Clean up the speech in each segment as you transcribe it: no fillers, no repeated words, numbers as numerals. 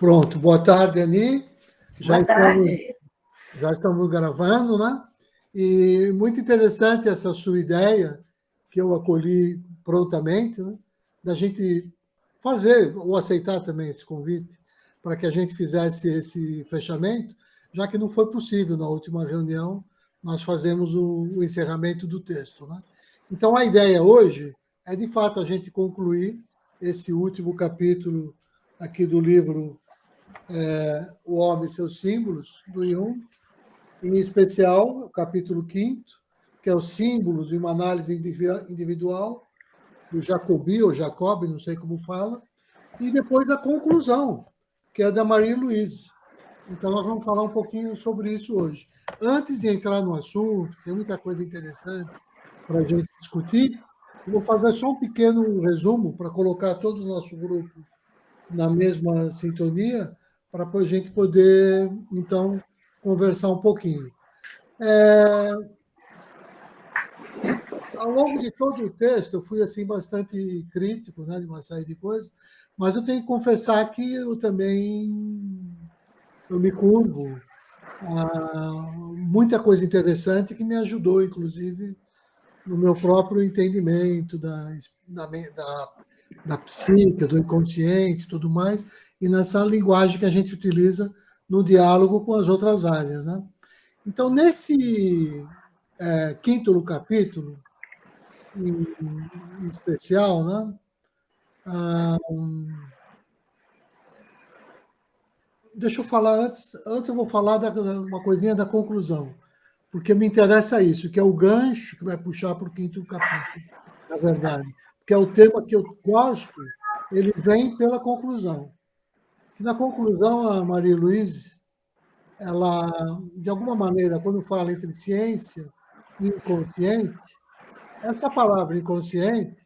Pronto, boa tarde, Ani. Boa tarde. Já estamos gravando, né? E muito interessante essa sua ideia, que eu acolhi prontamente, né? Da gente fazer, ou aceitar também esse convite, para que a gente fizesse esse fechamento, já que não foi possível na última reunião, nós fazemos o encerramento do texto, né? Então, a ideia hoje é, de fato, a gente concluir esse último capítulo aqui do livro O Homem e seus Símbolos, do Jung, em especial o capítulo 5º, que é os símbolos e uma análise individual, do Jacobi, ou Jacob, não sei como fala, e depois a conclusão, que é da Marie-Louise. Então, nós vamos falar um pouquinho sobre isso hoje. Antes de entrar no assunto, tem muita coisa interessante para a gente discutir, eu vou fazer só um pequeno resumo para colocar todo o nosso grupo na mesma sintonia, para a gente poder, então, conversar um pouquinho. Ao longo de todo o texto, eu fui assim bastante crítico, né, de uma série de coisas, mas eu tenho que confessar que eu também me curvo a muita coisa interessante que me ajudou, inclusive, no meu próprio entendimento da psique, do inconsciente e tudo mais, e nessa linguagem que a gente utiliza no diálogo com as outras áreas, né? Então, nesse quinto capítulo, em especial, né? Deixa eu falar antes eu vou falar uma coisinha da conclusão, porque me interessa isso, que é o gancho que vai puxar para o quinto capítulo, na verdade, que é o tema que eu gosto, ele vem pela conclusão. Que na conclusão, a Marie-Louise, ela, de alguma maneira, quando fala entre ciência e inconsciente, essa palavra inconsciente,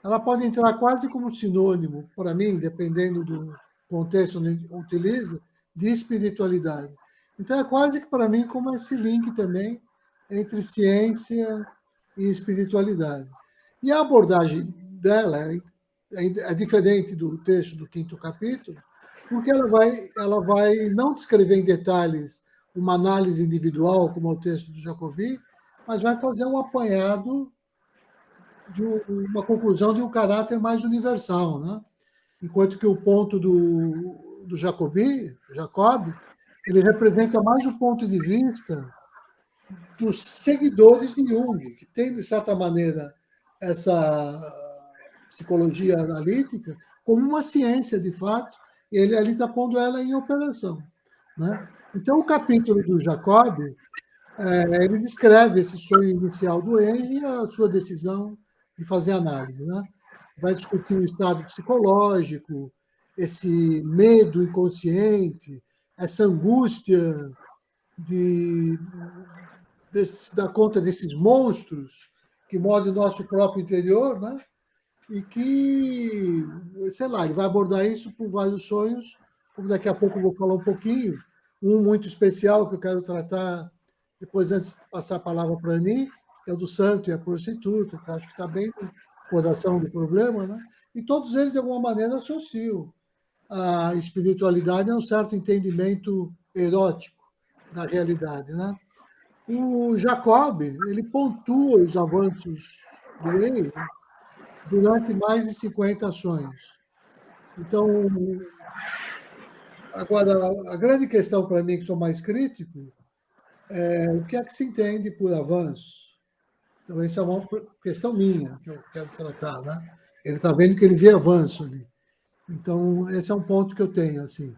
ela pode entrar quase como sinônimo, para mim, dependendo do contexto onde utiliza, de espiritualidade. Então, é quase que, para mim, como esse link também entre ciência e espiritualidade. E a abordagem dela é diferente do texto do quinto capítulo, porque ela vai não descrever em detalhes uma análise individual, como é o texto do Jacobi, mas vai fazer um apanhado de uma conclusão de um caráter mais universal, né? Enquanto que o ponto do Jacob, ele representa mais o ponto de vista dos seguidores de Jung, que tem, de certa maneira, essa psicologia analítica como uma ciência, de fato, e ele ali está pondo ela em operação, né? Então, o capítulo do Jacob, ele descreve esse sonho inicial do Henry e a sua decisão de fazer análise, né? Vai discutir o estado psicológico, esse medo inconsciente, essa angústia dar conta desses monstros que mordem o nosso próprio interior, né? E que, sei lá, ele vai abordar isso por vários sonhos, como daqui a pouco eu vou falar um pouquinho, um muito especial que eu quero tratar depois, antes de passar a palavra para a Ani, que é o do santo e a prostituta, que acho que está bem no coração do problema, né? E todos eles, de alguma maneira, associam a espiritualidade a um certo entendimento erótico da realidade, né? O Jacob, ele pontua os avanços do Henry durante mais de 50 sonhos. Então, agora, a grande questão para mim, que sou mais crítico, é o que é que se entende por avanço? Então, essa é uma questão minha que eu quero tratar, né? Ele está vendo que ele vê avanço ali. Então, esse é um ponto que eu tenho, assim.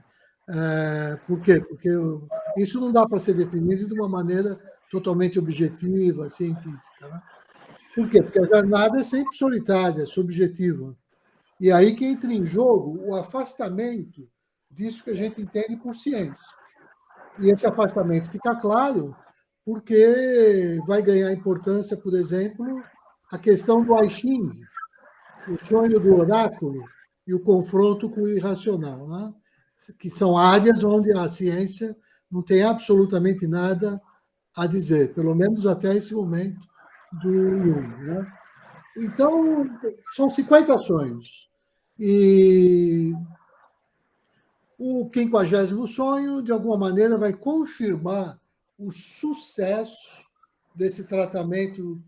Por quê? Porque isso não dá para ser definido de uma maneira totalmente objetiva, científica, né? Por quê? Porque a jornada é sempre solitária, é subjetiva. E aí que entra em jogo o afastamento disso que a gente entende por ciência. E esse afastamento fica claro porque vai ganhar importância, por exemplo, a questão do I Ching, o sonho do oráculo e o confronto com o irracional, né? Que são áreas onde a ciência não tem absolutamente nada a dizer, pelo menos até esse momento do Jung, né? Então, são 50 sonhos. E O 50º sonho, de alguma maneira, vai confirmar o sucesso desse tratamento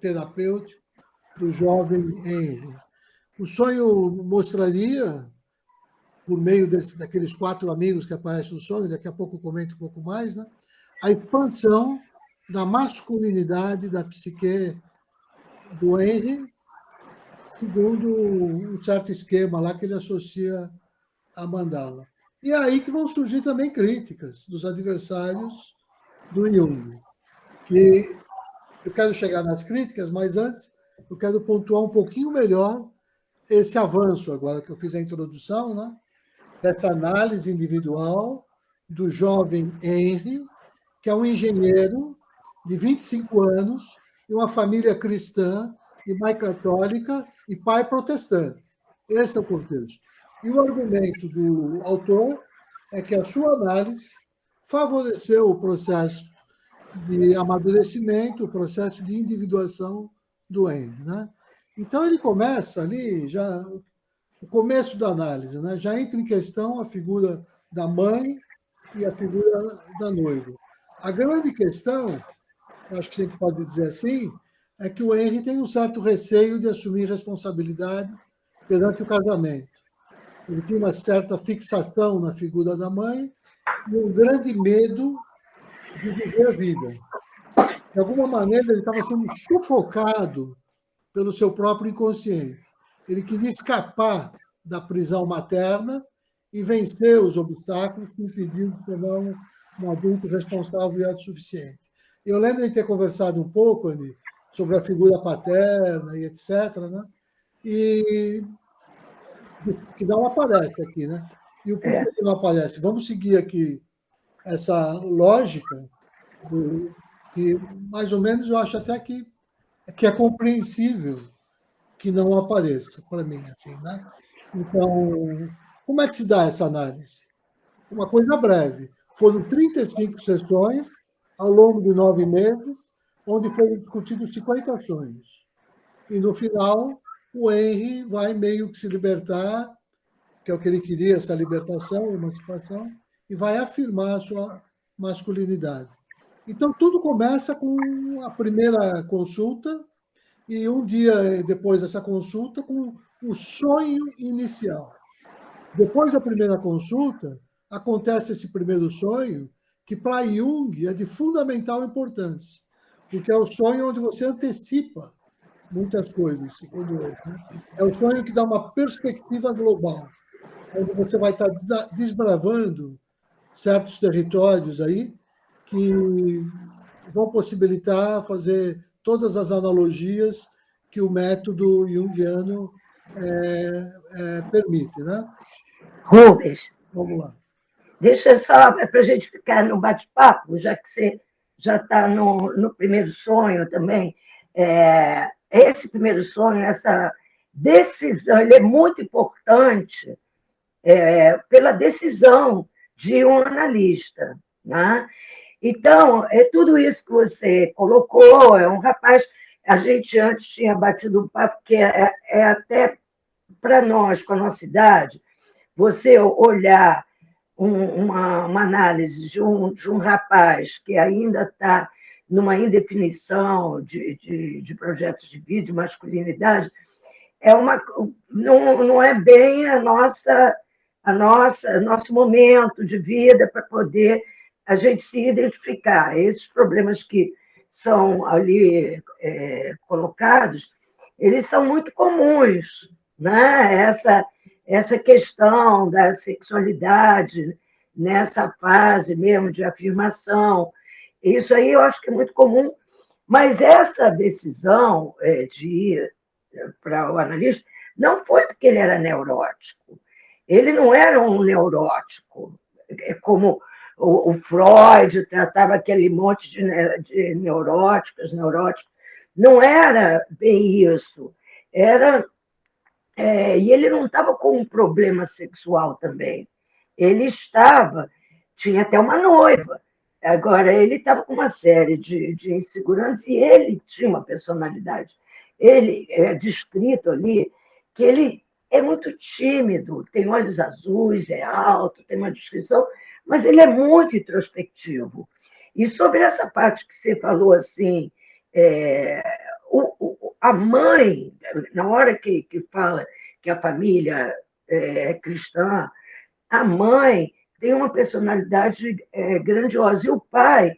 terapêutico do jovem Henry. O sonho mostraria, por meio daqueles 4 amigos que aparecem no sonho, daqui a pouco eu comento um pouco mais, né? A expansão da masculinidade da psique do Henry, segundo um certo esquema lá que ele associa à mandala. E é aí que vão surgir também críticas dos adversários do Jung, que eu quero chegar nas críticas, mas antes eu quero pontuar um pouquinho melhor esse avanço agora que eu fiz a introdução, né? Dessa análise individual do jovem Henry, que é um engenheiro de 25 anos, de uma família cristã, de mãe católica e pai protestante. Esse é o contexto. E o argumento do autor é que a sua análise favoreceu o processo de amadurecimento, o processo de individuação do Henry, né? Então, ele começa ali, já o começo da análise, né? Já entra em questão a figura da mãe e a figura da noiva. A grande questão, acho que a gente pode dizer assim, é que o Henry tem um certo receio de assumir responsabilidade perante o casamento. Ele tinha uma certa fixação na figura da mãe e um grande medo de viver a vida. De alguma maneira, ele estava sendo sufocado pelo seu próprio inconsciente. Ele queria escapar da prisão materna e vencer os obstáculos que impediam de tornar um adulto responsável e autossuficiente. Eu lembro de ter conversado um pouco, Anny, sobre a figura paterna e etc., né? E que não aparece aqui, né? E o porquê que não aparece? Vamos seguir aqui essa lógica, que mais ou menos eu acho até que é compreensível que não apareça para mim, assim, né? Então, como é que se dá essa análise? Uma coisa breve. Foram 35 sessões ao longo de 9 meses, onde foram discutidos 50 sonhos. E no final, o Henry vai meio que se libertar, que é o que ele queria, essa libertação, emancipação, e vai afirmar a sua masculinidade. Então, tudo começa com a primeira consulta, e um dia depois dessa consulta, com o sonho inicial. Depois da primeira consulta, acontece esse primeiro sonho, que para Jung é de fundamental importância, porque é o sonho onde você antecipa muitas coisas, segundo ele, né? É o sonho que dá uma perspectiva global, onde você vai estar desbravando certos territórios aí que vão possibilitar fazer todas as analogias que o método junguiano permite, né? Rubens, Vamos lá. deixa só para a gente ficar no bate-papo, já que você já está no primeiro sonho também. Esse primeiro sonho, essa decisão, ele é muito importante pela decisão de um analista, né? Então, tudo isso que você colocou, é um rapaz, a gente antes tinha batido um papo que é até para nós, com a nossa idade, você olhar uma análise de um rapaz que ainda está numa indefinição de projetos de vida, de masculinidade, não é bem nosso momento de vida para poder a gente se identificar. Esses problemas que são ali colocados, eles são muito comuns, né? Essa questão da sexualidade nessa fase mesmo de afirmação, isso aí eu acho que é muito comum, mas essa decisão de ir para o analista não foi porque ele era neurótico. Ele não era um neurótico, como o Freud tratava aquele monte de neuróticos. Não era bem isso. E ele não estava com um problema sexual também. Ele tinha até uma noiva. Agora, ele estava com uma série de inseguranças e ele tinha uma personalidade. Ele é descrito ali que ele é muito tímido, tem olhos azuis, é alto, tem uma descrição, mas ele é muito introspectivo. E sobre essa parte que você falou assim, é, a mãe, na hora que fala que a família é cristã, a mãe tem uma personalidade grandiosa. E o pai,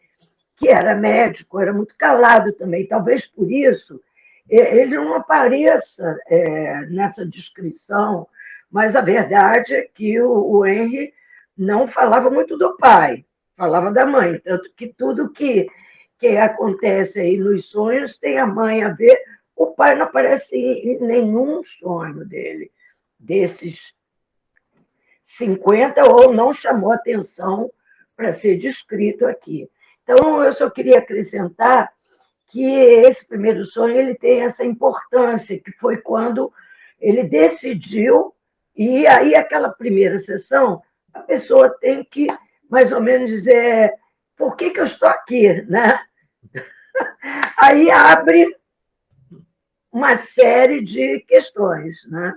que era médico, era muito calado também. Talvez por isso ele não apareça nessa descrição, mas a verdade é que o Henry não falava muito do pai, falava da mãe. Tanto que tudo que acontece aí nos sonhos tem a mãe a ver. O pai não aparece em nenhum sonho dele, desses 50, ou não chamou atenção para ser descrito aqui. Então, eu só queria acrescentar que esse primeiro sonho ele tem essa importância, que foi quando ele decidiu, e aí aquela primeira sessão, a pessoa tem que, mais ou menos, dizer por que eu estou aqui, né? Aí abre uma série de questões, né?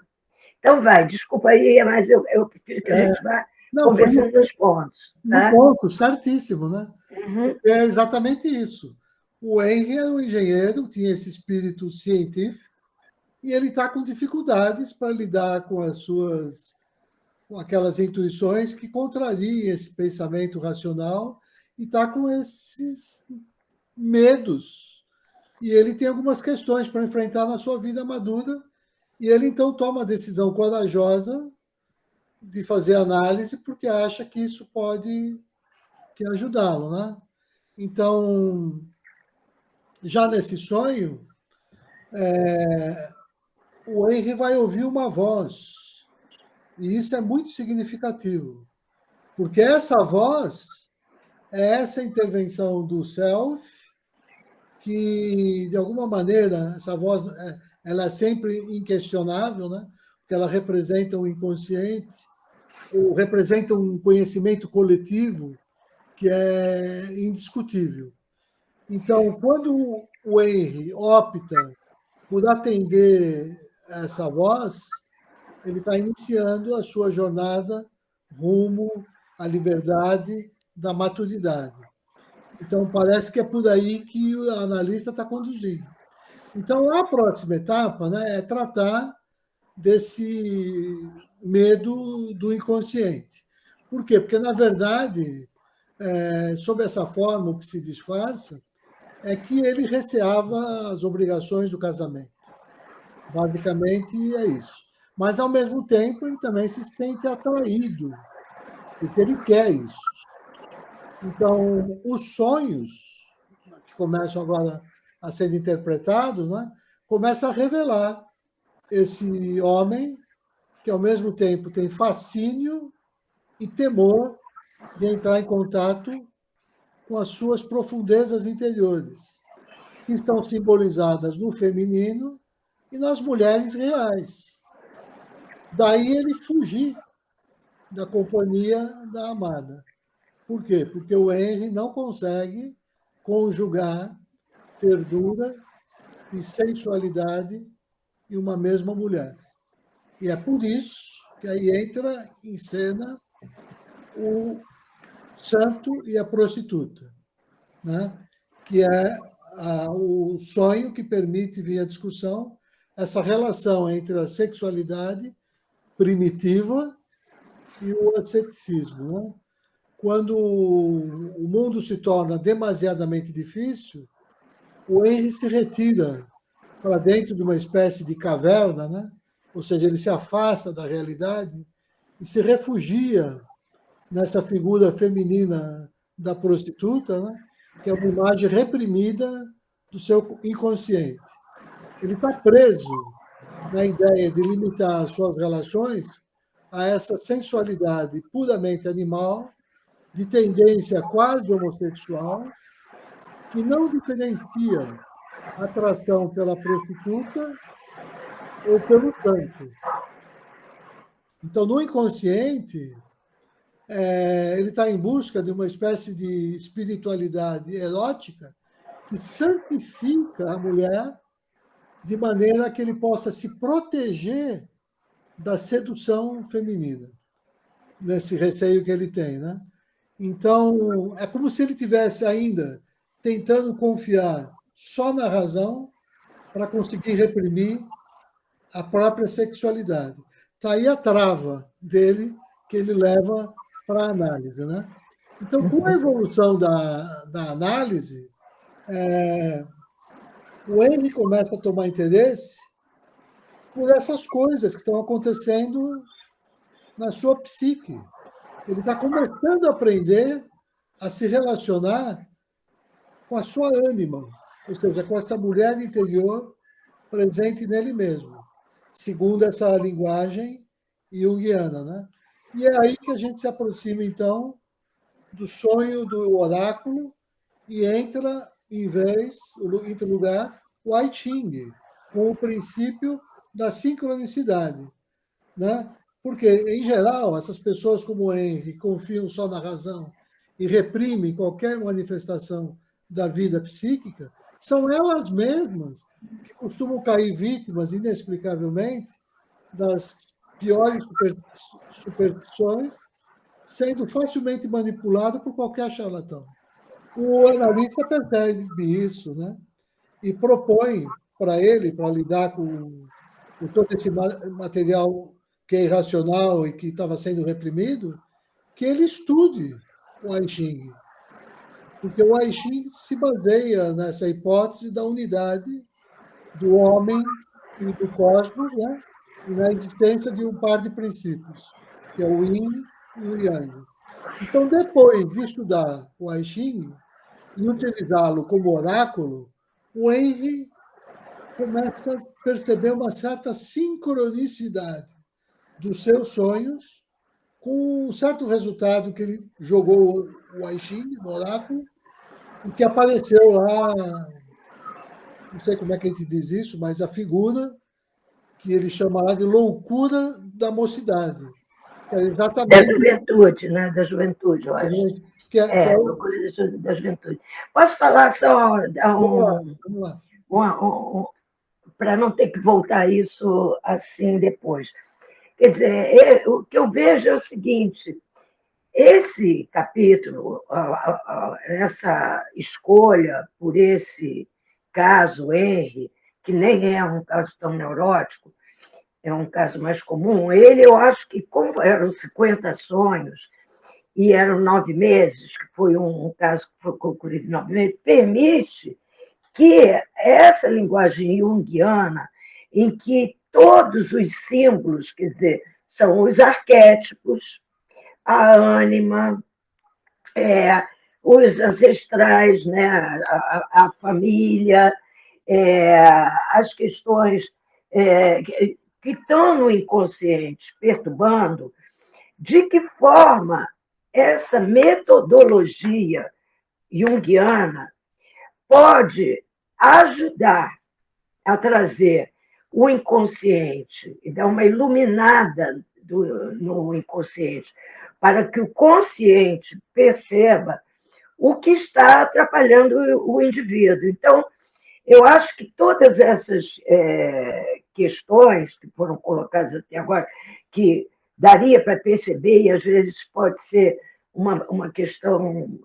Então, vai, desculpa aí, mas eu prefiro que a gente vá Não, foi conversando nos pontos. no Tá? ponto, certíssimo, né? Uhum. É exatamente isso. O Henry era um engenheiro, tinha esse espírito científico, e ele está com dificuldades para lidar com com aquelas intuições que contrariem esse pensamento racional e está com esses medos. E ele tem algumas questões para enfrentar na sua vida madura, e ele então toma a decisão corajosa de fazer análise, porque acha que isso pode ajudá-lo, né? Então, já nesse sonho, o Henry vai ouvir uma voz, e isso é muito significativo, porque essa voz é essa intervenção do self, que, de alguma maneira, essa voz ela é sempre inquestionável, né? Porque ela representa o inconsciente, ou representa um conhecimento coletivo que é indiscutível. Então, quando o Henry opta por atender essa voz, ele está iniciando a sua jornada rumo à liberdade da maturidade. Então, parece que é por aí que o analista está conduzindo. Então, a próxima etapa, né, é tratar desse medo do inconsciente. Por quê? Porque, na verdade, sob essa forma, o que se disfarça é que ele receava as obrigações do casamento. Basicamente, é isso. Mas, ao mesmo tempo, ele também se sente atraído, porque ele quer isso. Então, os sonhos, que começam agora a ser interpretados, né, começam a revelar esse homem que, ao mesmo tempo, tem fascínio e temor de entrar em contato com as suas profundezas interiores, que estão simbolizadas no feminino e nas mulheres reais. Daí ele fugir da companhia da amada. Por quê? Porque o Henry não consegue conjugar ternura e sensualidade em uma mesma mulher. E é por isso que aí entra em cena o santo e a prostituta, né? Que é o sonho que permite vir à discussão essa relação entre a sexualidade primitiva e o asceticismo. Né? Quando o mundo se torna demasiadamente difícil, o Henry se retira para dentro de uma espécie de caverna, né? Ou seja, ele se afasta da realidade e se refugia nessa figura feminina da prostituta, né? Que é uma imagem reprimida do seu inconsciente. Ele está preso na ideia de limitar as suas relações a essa sensualidade puramente animal, de tendência quase homossexual, que não diferencia a atração pela prostituta ou pelo santo. Então, no inconsciente, ele está em busca de uma espécie de espiritualidade erótica que santifica a mulher de maneira que ele possa se proteger da sedução feminina, nesse receio que ele tem, né? Então, é como se ele tivesse ainda tentando confiar só na razão para conseguir reprimir a própria sexualidade. Está aí a trava dele que ele leva para a análise, né? Então, com a evolução da análise, o Henry começa a tomar interesse por essas coisas que estão acontecendo na sua psique. Ele está começando a aprender a se relacionar com a sua ânima, ou seja, com essa mulher interior presente nele mesmo, segundo essa linguagem junguiana, né? E é aí que a gente se aproxima, então, do sonho do oráculo e entra, em lugar, o I Ching, com o princípio da sincronicidade, né? Porque, em geral, essas pessoas como o Henry confiam só na razão e reprimem qualquer manifestação da vida psíquica, são elas mesmas que costumam cair vítimas, inexplicavelmente, das piores superstições, sendo facilmente manipulado por qualquer charlatão. O analista percebe isso, né? E propõe para ele, para lidar com todo esse material que é irracional e que estava sendo reprimido, que ele estude o I Ching. Porque o I Ching se baseia nessa hipótese da unidade do homem e do cosmos, né? E na existência de um par de princípios, que é o Yin e o Yang. Então, depois de estudar o I Ching e utilizá-lo como oráculo, o Henry começa a perceber uma certa sincronicidade dos seus sonhos com um certo resultado que ele jogou o I Ching no oráculo e que apareceu lá, não sei como é que a gente diz isso, mas a figura que ele chama lá de loucura da mocidade, que é Da exatamente juventude, né? Da juventude, eu acho. Loucura da juventude. Posso falar só Vamos lá. para não ter que voltar isso assim depois. Quer dizer, o que eu vejo é o seguinte: esse capítulo, essa escolha por esse caso Henry, que nem é um caso tão neurótico, é um caso mais comum, ele, eu acho que, como eram 50 sonhos e eram 9 meses, que foi um caso que foi concluído em 9 meses, permite que essa linguagem junguiana, em que todos os símbolos, quer dizer, são os arquétipos, a ânima, os ancestrais, né, a família, as questões que estão no inconsciente perturbando, de que forma essa metodologia junguiana pode ajudar a trazer o inconsciente e dar uma iluminada no inconsciente, para que o consciente perceba o que está atrapalhando o indivíduo. Então, eu acho que todas essas questões que foram colocadas até agora, que daria para perceber, e às vezes pode ser uma questão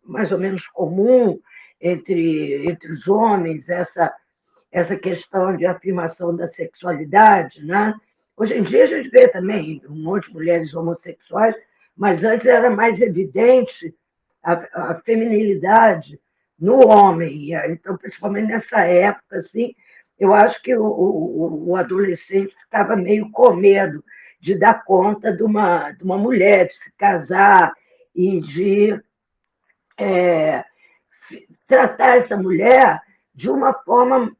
mais ou menos comum entre os homens, essa questão de afirmação da sexualidade, né? Hoje em dia a gente vê também um monte de mulheres homossexuais, mas antes era mais evidente a feminilidade no homem. Então, principalmente nessa época, assim, eu acho que o adolescente ficava meio com medo de dar conta de uma mulher, de se casar e de tratar essa mulher de uma forma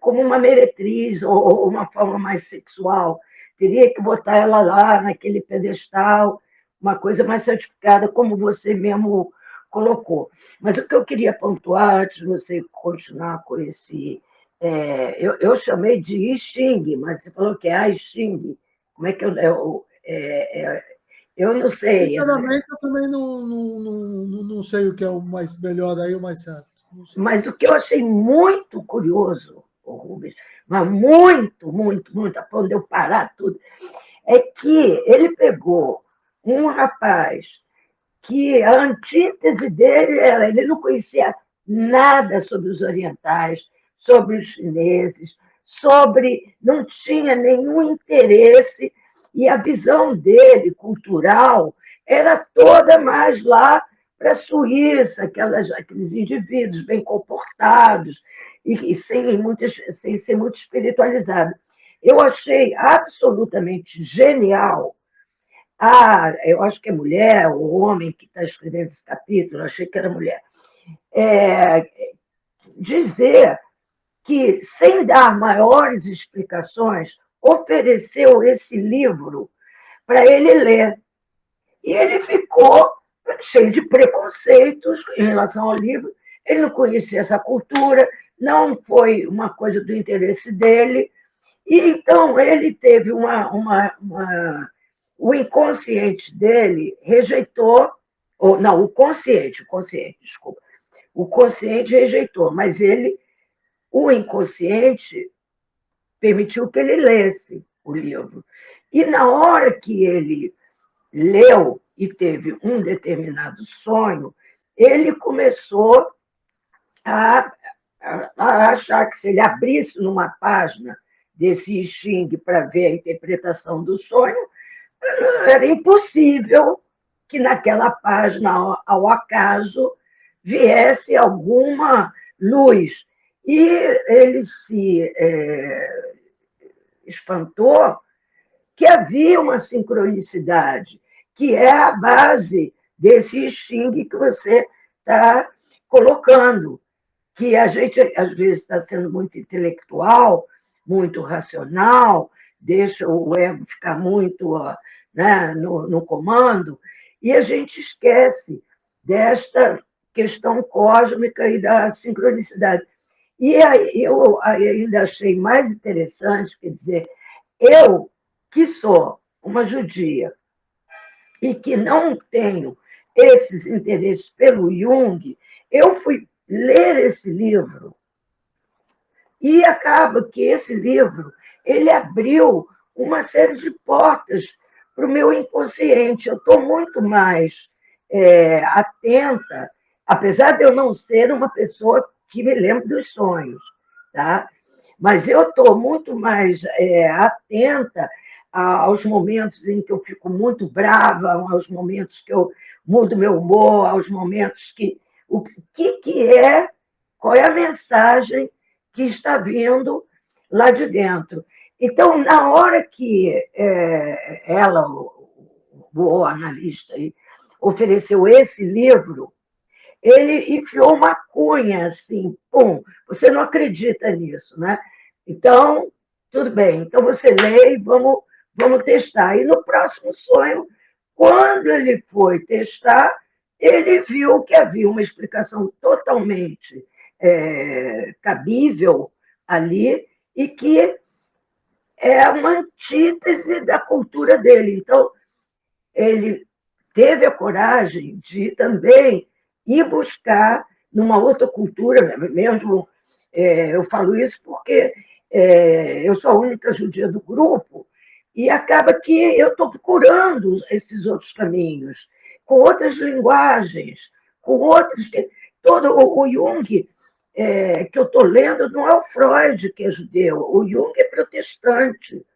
como uma meretriz ou uma forma mais sexual. Teria que botar ela lá naquele pedestal, uma coisa mais santificada, como você mesmo colocou. Mas o que eu queria pontuar, antes de você continuar com esse... eu chamei de I Ching, mas você falou que é I Ching. Como é que eu não sei. Sinceramente, eu também não sei o que é o mais melhor aí, o mais certo. Mas o que eu achei muito curioso, Rubens, mas muito, muito, muito, a ponto de eu parar tudo, é que ele pegou um rapaz que a antítese dele era, ele não conhecia nada sobre os orientais, sobre os chineses, não tinha nenhum interesse, e a visão dele, cultural, era toda mais lá para a Suíça, aqueles indivíduos bem comportados e sem ser muito espiritualizado. Eu achei absolutamente genial. Eu acho que é mulher, o homem que está escrevendo esse capítulo, achei que era mulher, dizer que, sem dar maiores explicações, ofereceu esse livro para ele ler. E ele ficou cheio de preconceitos em relação ao livro, ele não conhecia essa cultura, não foi uma coisa do interesse dele, e então ele teve o inconsciente dele rejeitou, ou não, o consciente, desculpa, o consciente rejeitou, mas o inconsciente permitiu que ele lesse o livro. E na hora que ele leu e teve um determinado sonho, ele começou a, a achar que se ele abrisse numa página desse I Ching para ver a interpretação do sonho, era impossível que naquela página, ao acaso, viesse alguma luz. E ele se espantou que havia uma sincronicidade, que é a base desse xing que você está colocando, que a gente, às vezes, está sendo muito intelectual, muito racional, deixa o ego ficar muito né, no comando, e a gente esquece desta questão cósmica e da sincronicidade. E aí, eu ainda achei mais interessante, quer dizer, eu, que sou uma judia e que não tenho esses interesses pelo Jung, eu fui ler esse livro e acaba que esse livro ele abriu uma série de portas para o meu inconsciente. Eu estou muito mais atenta, apesar de eu não ser uma pessoa que me lembra dos sonhos, tá? Mas eu estou muito mais atenta aos momentos em que eu fico muito brava, aos momentos que eu mudo meu humor, aos momentos que... O que é, qual é a mensagem que está vindo lá de dentro. Então, na hora que ela, o analista, ofereceu esse livro, ele enfiou uma cunha assim, pum, você não acredita nisso, né? Então, tudo bem, então você lê e vamos testar. E no próximo sonho, quando ele foi testar, ele viu que havia uma explicação totalmente cabível ali e que é uma antítese da cultura dele. Então, ele teve a coragem de também ir buscar numa outra cultura, mesmo eu falo isso porque eu sou a única judia do grupo, e acaba que eu estou procurando esses outros caminhos, com outras linguagens, com outros... Todo o Jung que eu estou lendo não é o Freud, que é judeu, o Jung é protestante.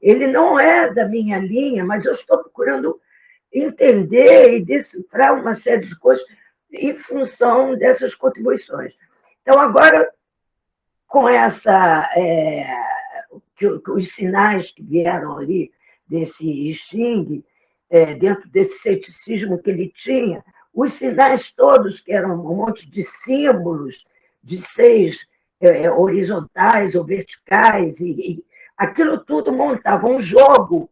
Ele não é da minha linha, mas eu estou procurando entender e decifrar uma série de coisas em função dessas contribuições. Então, agora, com os sinais que vieram ali desse I Ching, dentro desse ceticismo que ele tinha, os sinais todos, que eram um monte de símbolos de seis horizontais ou verticais, e aquilo tudo montava um jogo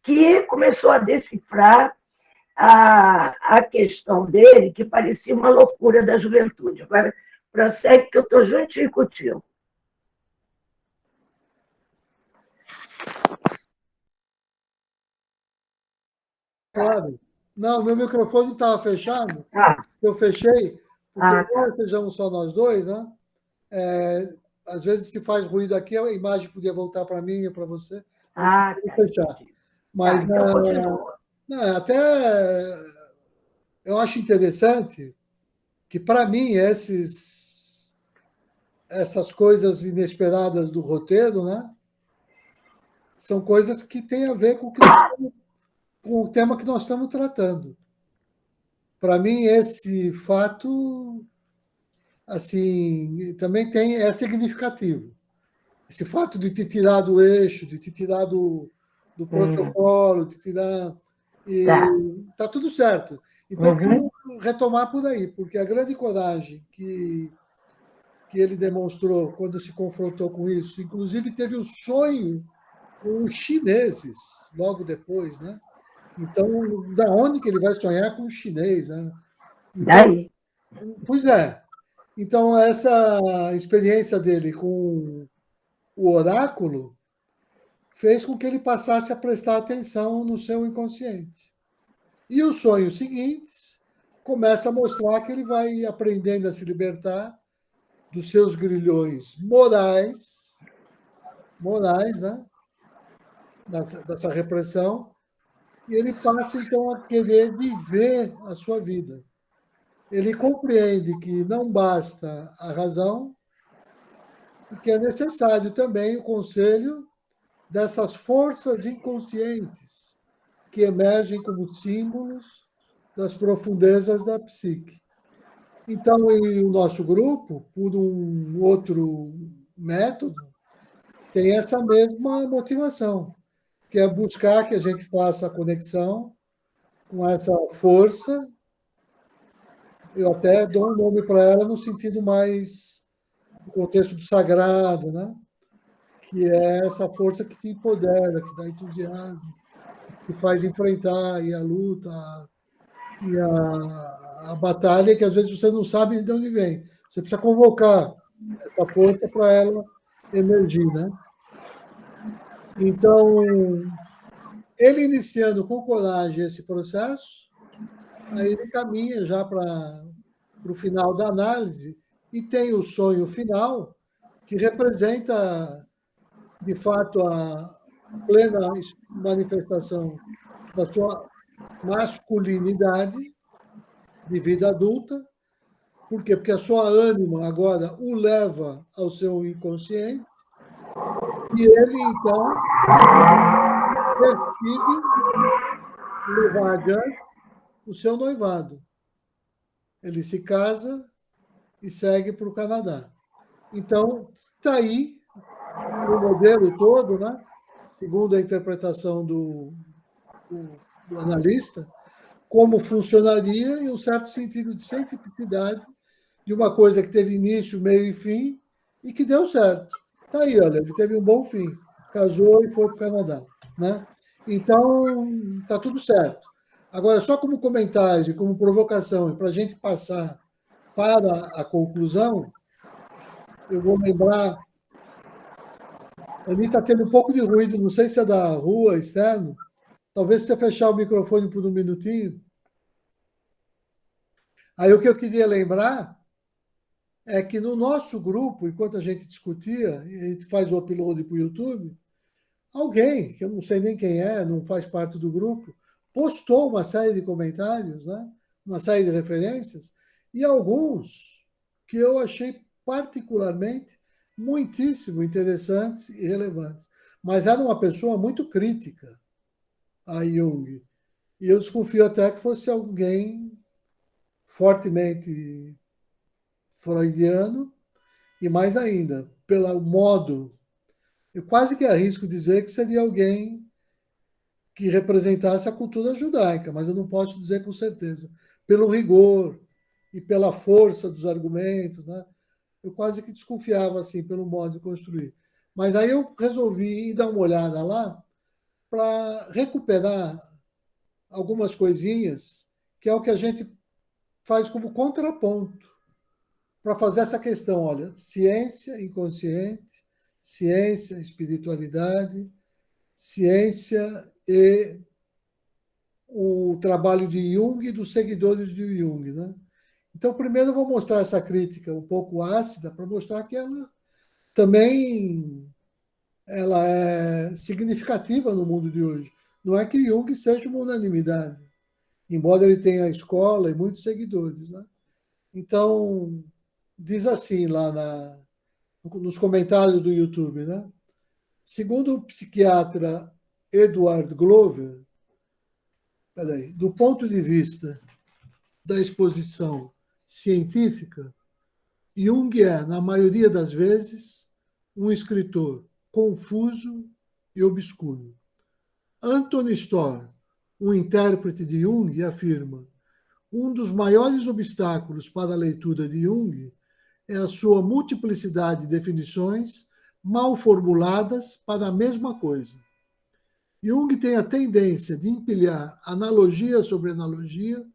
que começou a decifrar a questão dele, que parecia uma loucura da juventude. Agora, prossegue que eu estou juntinho contigo. Claro. Não, meu microfone estava fechado. Ah. Eu fechei, porque embora sejamos só nós dois, né? às vezes se faz ruído aqui, a imagem podia voltar para mim e para você. Ah, Eu tá, vou fechar. entendi. Mas Tá, então continua. não, até eu acho interessante que, para mim, essas coisas inesperadas do roteiro, né, são coisas que têm a ver com o tema que nós estamos tratando. Para mim, esse fato assim também é significativo. Esse fato de te tirar do eixo, de te tirar do protocolo, de tirar. E Tá. está tudo certo. Então, eu Uhum. quero retomar por aí, porque a grande coragem que ele demonstrou quando se confrontou com isso, inclusive teve o sonho com os chineses logo depois, né? Então, da onde que ele vai sonhar com o chinês, né? Então, Daí. pois é. Então, essa experiência dele com o oráculo fez com que ele passasse a prestar atenção no seu inconsciente. E os sonhos seguintes começa a mostrar que ele vai aprendendo a se libertar dos seus grilhões morais, né? Dessa repressão, e ele passa então a querer viver a sua vida. Ele compreende que não basta a razão e que é necessário também o conselho dessas forças inconscientes que emergem como símbolos das profundezas da psique. Então, em o nosso grupo, por um outro método, tem essa mesma motivação, que é buscar que a gente faça a conexão com essa força. Eu até dou um nome para ela no sentido mais do contexto do sagrado, né? Que é essa força que te empodera, que dá entusiasmo, que faz enfrentar e a luta e a batalha, que às vezes você não sabe de onde vem. Você precisa convocar essa força para ela emergir, né? Então, ele iniciando com coragem esse processo, aí ele caminha já para o final da análise e tem o sonho final, que representa, de fato, a plena manifestação da sua masculinidade de vida adulta. Por quê? Porque a sua ânima agora o leva ao seu inconsciente e ele, então, decide levar adiante o seu noivado. Ele se casa e segue para o Canadá. Então, está aí o modelo todo, né? Segundo a interpretação do analista, como funcionaria em um certo sentido de cientificidade de uma coisa que teve início, meio e fim e que deu certo. Está aí, olha, ele teve um bom fim, casou e foi para o Canadá, né? Então, está tudo certo. Agora, só como comentário, como provocação, para a gente passar para a conclusão, eu vou lembrar. Ali está tendo um pouco de ruído, não sei se é da rua, externo. Talvez se você fechar o microfone por um minutinho. Aí o que eu queria lembrar é que no nosso grupo, enquanto a gente discutia, e a gente faz o upload para o YouTube, alguém, que eu não sei nem quem é, não faz parte do grupo, postou uma série de comentários, né? Uma série de referências, e alguns que eu achei particularmente muitíssimo interessantes e relevantes. Mas era uma pessoa muito crítica a Jung. E eu desconfio até que fosse alguém fortemente freudiano, e mais ainda, pelo modo, eu quase que arrisco dizer que seria alguém que representasse a cultura judaica, mas eu não posso dizer com certeza. Pelo rigor e pela força dos argumentos, né? Eu quase que desconfiava assim pelo modo de construir. Mas aí eu resolvi ir dar uma olhada lá para recuperar algumas coisinhas, que é o que a gente faz como contraponto para fazer essa questão, olha, ciência inconsciente, ciência, espiritualidade, ciência e o trabalho de Jung e dos seguidores de Jung, né? Então, primeiro eu vou mostrar essa crítica um pouco ácida para mostrar que ela também ela é significativa no mundo de hoje. Não é que Jung seja uma unanimidade, embora ele tenha a escola e muitos seguidores, né? Então, diz assim lá nos comentários do YouTube, né? Segundo o psiquiatra Edward Glover, peraí, do ponto de vista da exposição científica, Jung é, na maioria das vezes, um escritor confuso e obscuro. Anthony Storr, um intérprete de Jung, afirma: um dos maiores obstáculos para a leitura de Jung é a sua multiplicidade de definições mal formuladas para a mesma coisa. Jung tem a tendência de empilhar analogia sobre analogia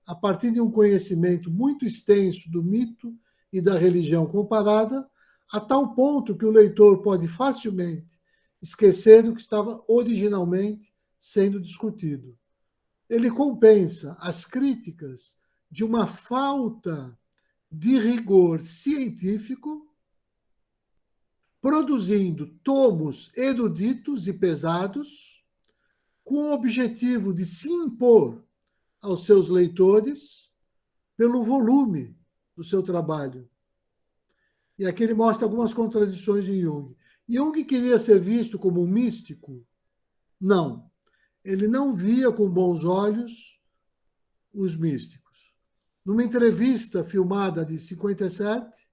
a partir de um conhecimento muito extenso do mito e da religião comparada, a tal ponto que o leitor pode facilmente esquecer o que estava originalmente sendo discutido. Ele compensa as críticas de uma falta de rigor científico, produzindo tomos eruditos e pesados, com o objetivo de se impor aos seus leitores pelo volume do seu trabalho. E aqui ele mostra algumas contradições em Jung. Jung queria ser visto como um místico? Não. Ele não via com bons olhos os místicos. Numa entrevista filmada de 57,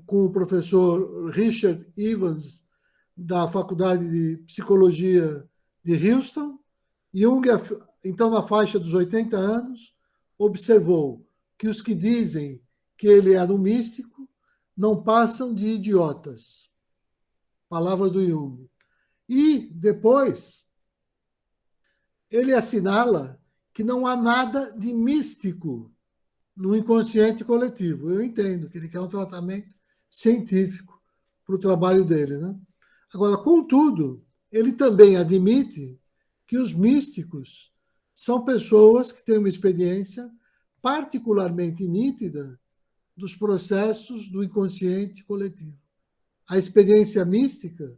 com o professor Richard Evans, da Faculdade de Psicologia de Houston, Jung, então na faixa dos 80 anos, observou que os que dizem que ele era um místico não passam de idiotas. Palavras do Jung. E depois ele assinala que não há nada de místico no inconsciente coletivo. Eu entendo que ele quer um tratamento científico para o trabalho dele, né? Agora, contudo, ele também admite que os místicos são pessoas que têm uma experiência particularmente nítida dos processos do inconsciente coletivo. A experiência mística,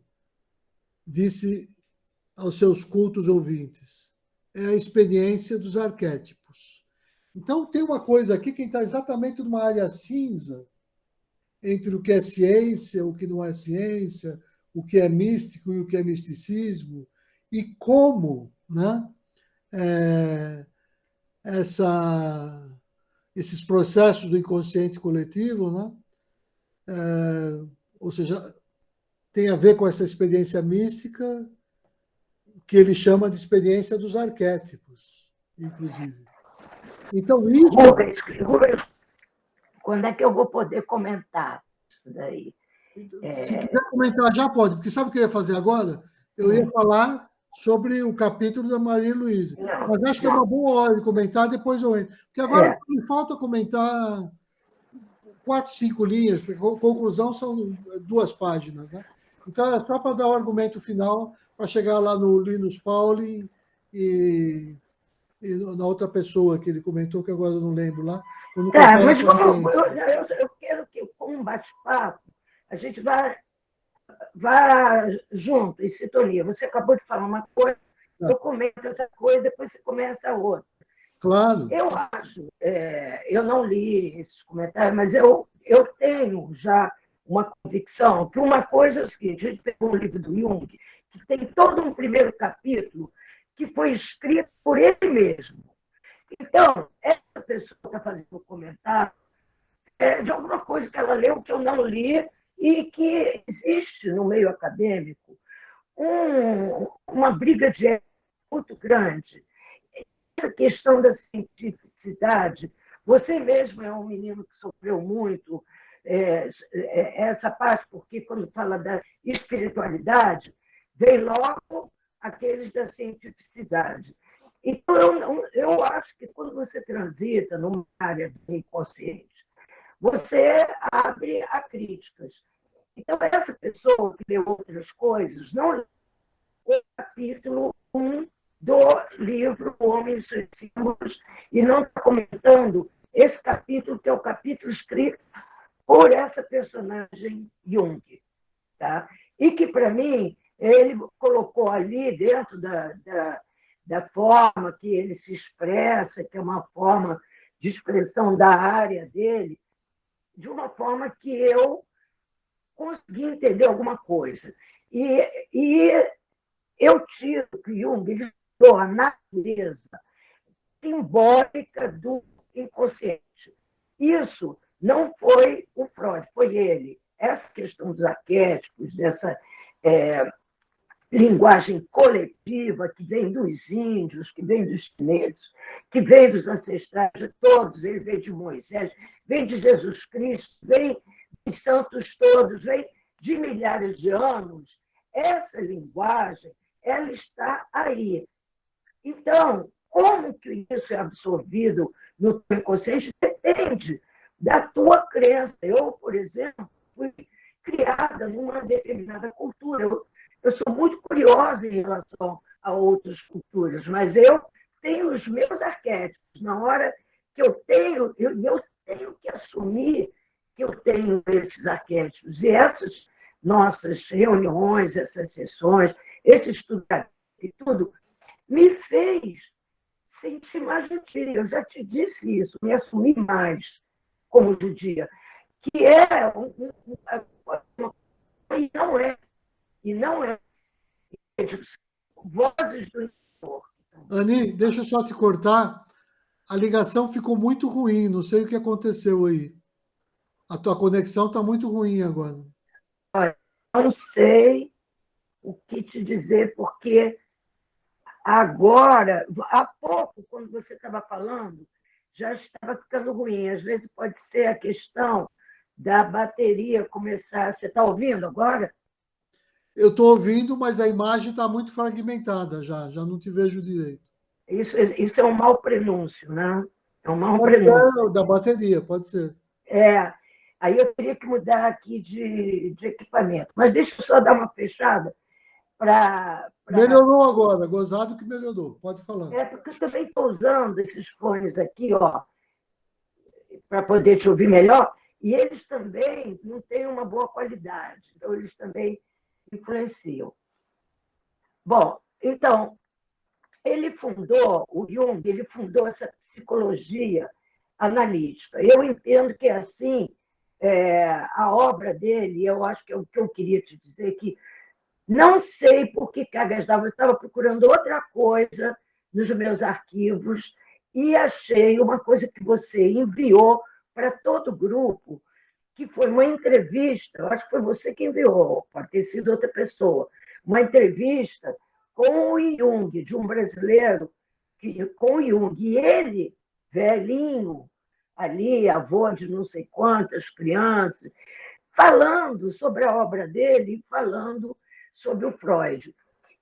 disse aos seus cultos ouvintes, é a experiência dos arquétipos. Então, tem uma coisa aqui que está exatamente numa área cinza entre o que é ciência, o que não é ciência, o que é místico e o que é misticismo, e como, né, esses processos do inconsciente coletivo, né, ou seja, tem a ver com essa experiência mística que ele chama de experiência dos arquétipos, inclusive. Então, isso... Rubens, quando é que eu vou poder comentar isso daí? Se quiser comentar, já pode, porque sabe o que eu ia fazer agora? Eu ia falar sobre o capítulo da Maria Luísa. Mas acho que é uma boa hora de comentar, depois eu entro. Porque agora me falta comentar 4, 5 linhas, porque a conclusão são 2 páginas, né? Então, é só para dar o argumento final, para chegar lá no Linus Pauling e na outra pessoa que ele comentou, que agora eu não lembro lá, quando compara com a ciência. Eu quero que, com um bate-papo, a gente vá junto, em sintonia. Você acabou de falar uma coisa, eu comento essa coisa, depois você começa a outra. Claro. Eu acho, eu não li esses comentários, mas eu tenho já uma convicção que uma coisa é o seguinte: a gente pegou um livro do Jung, que tem todo um primeiro capítulo que foi escrito por ele mesmo. Então, essa pessoa está fazendo um comentário de alguma coisa que ela leu que eu não li e que existe no meio acadêmico uma briga de ego muito grande. Essa questão da cientificidade, você mesmo é um menino que sofreu muito essa parte, porque quando fala da espiritualidade, vem logo aqueles da cientificidade. Então, eu acho que quando você transita numa área do inconsciente, você abre a críticas. Então, essa pessoa que lê outras coisas, não lê o capítulo 1 do livro O Homem e os Seus Símbolos, e não está comentando esse capítulo, que é o capítulo escrito por essa personagem Jung, tá? E que, para mim, ele colocou ali, dentro da forma que ele se expressa, que é uma forma de expressão da área dele, de uma forma que eu consegui entender alguma coisa. E eu tiro que Jung ele usou a natureza simbólica do inconsciente. Isso não foi o Freud, foi ele. Essa questão dos arquétipos, dessa linguagem coletiva que vem dos índios, que vem dos chineses, que vem dos ancestrais de todos, ele vem de Moisés, vem de Jesus Cristo, vem dos santos todos, vem de milhares de anos. Essa linguagem, ela está aí. Então, como que isso é absorvido no teu inconsciente depende da tua crença. Eu, por exemplo, fui criada numa determinada cultura. Eu sou muito curiosa em relação a outras culturas, mas eu tenho os meus arquétipos. Na hora que eu tenho que assumir que eu tenho esses arquétipos. E essas nossas reuniões, essas sessões, esse estudo e tudo, me fez sentir mais judia. Eu já te disse isso, me assumir mais como judia, que é e não é, e não é vozes do interior. Ani, deixa eu só te cortar. A ligação ficou muito ruim, não sei o que aconteceu aí. A tua conexão está muito ruim agora. Olha, não sei o que te dizer, porque agora, há pouco, quando você estava falando, já estava ficando ruim. Às vezes pode ser a questão da bateria começar. Você está ouvindo agora? Eu estou ouvindo, mas a imagem está muito fragmentada já não te vejo direito. Isso é um mau prenúncio, né? É um mau Pode prenúncio. ser da bateria, pode ser. É, aí eu teria que mudar aqui de equipamento. Mas deixa eu só dar uma fechada para. Melhorou agora, gozado que melhorou. Pode falar. É, porque eu também estou usando esses fones aqui, ó, para poder te ouvir melhor, e eles também não têm uma boa qualidade, então eles também influenciam. Bom, então, o Jung, ele fundou essa psicologia analítica. Eu entendo que, assim, a obra dele, eu acho que é o que eu queria te dizer, que não sei por que cargas d'água, eu estava procurando outra coisa nos meus arquivos e achei uma coisa que você enviou para todo o grupo, que foi uma entrevista, eu acho que foi você que enviou, pode ter sido outra pessoa, uma entrevista com o Jung, de um brasileiro, com o Jung, e ele, velhinho, ali, avô de não sei quantas crianças, falando sobre a obra dele, falando sobre o Freud.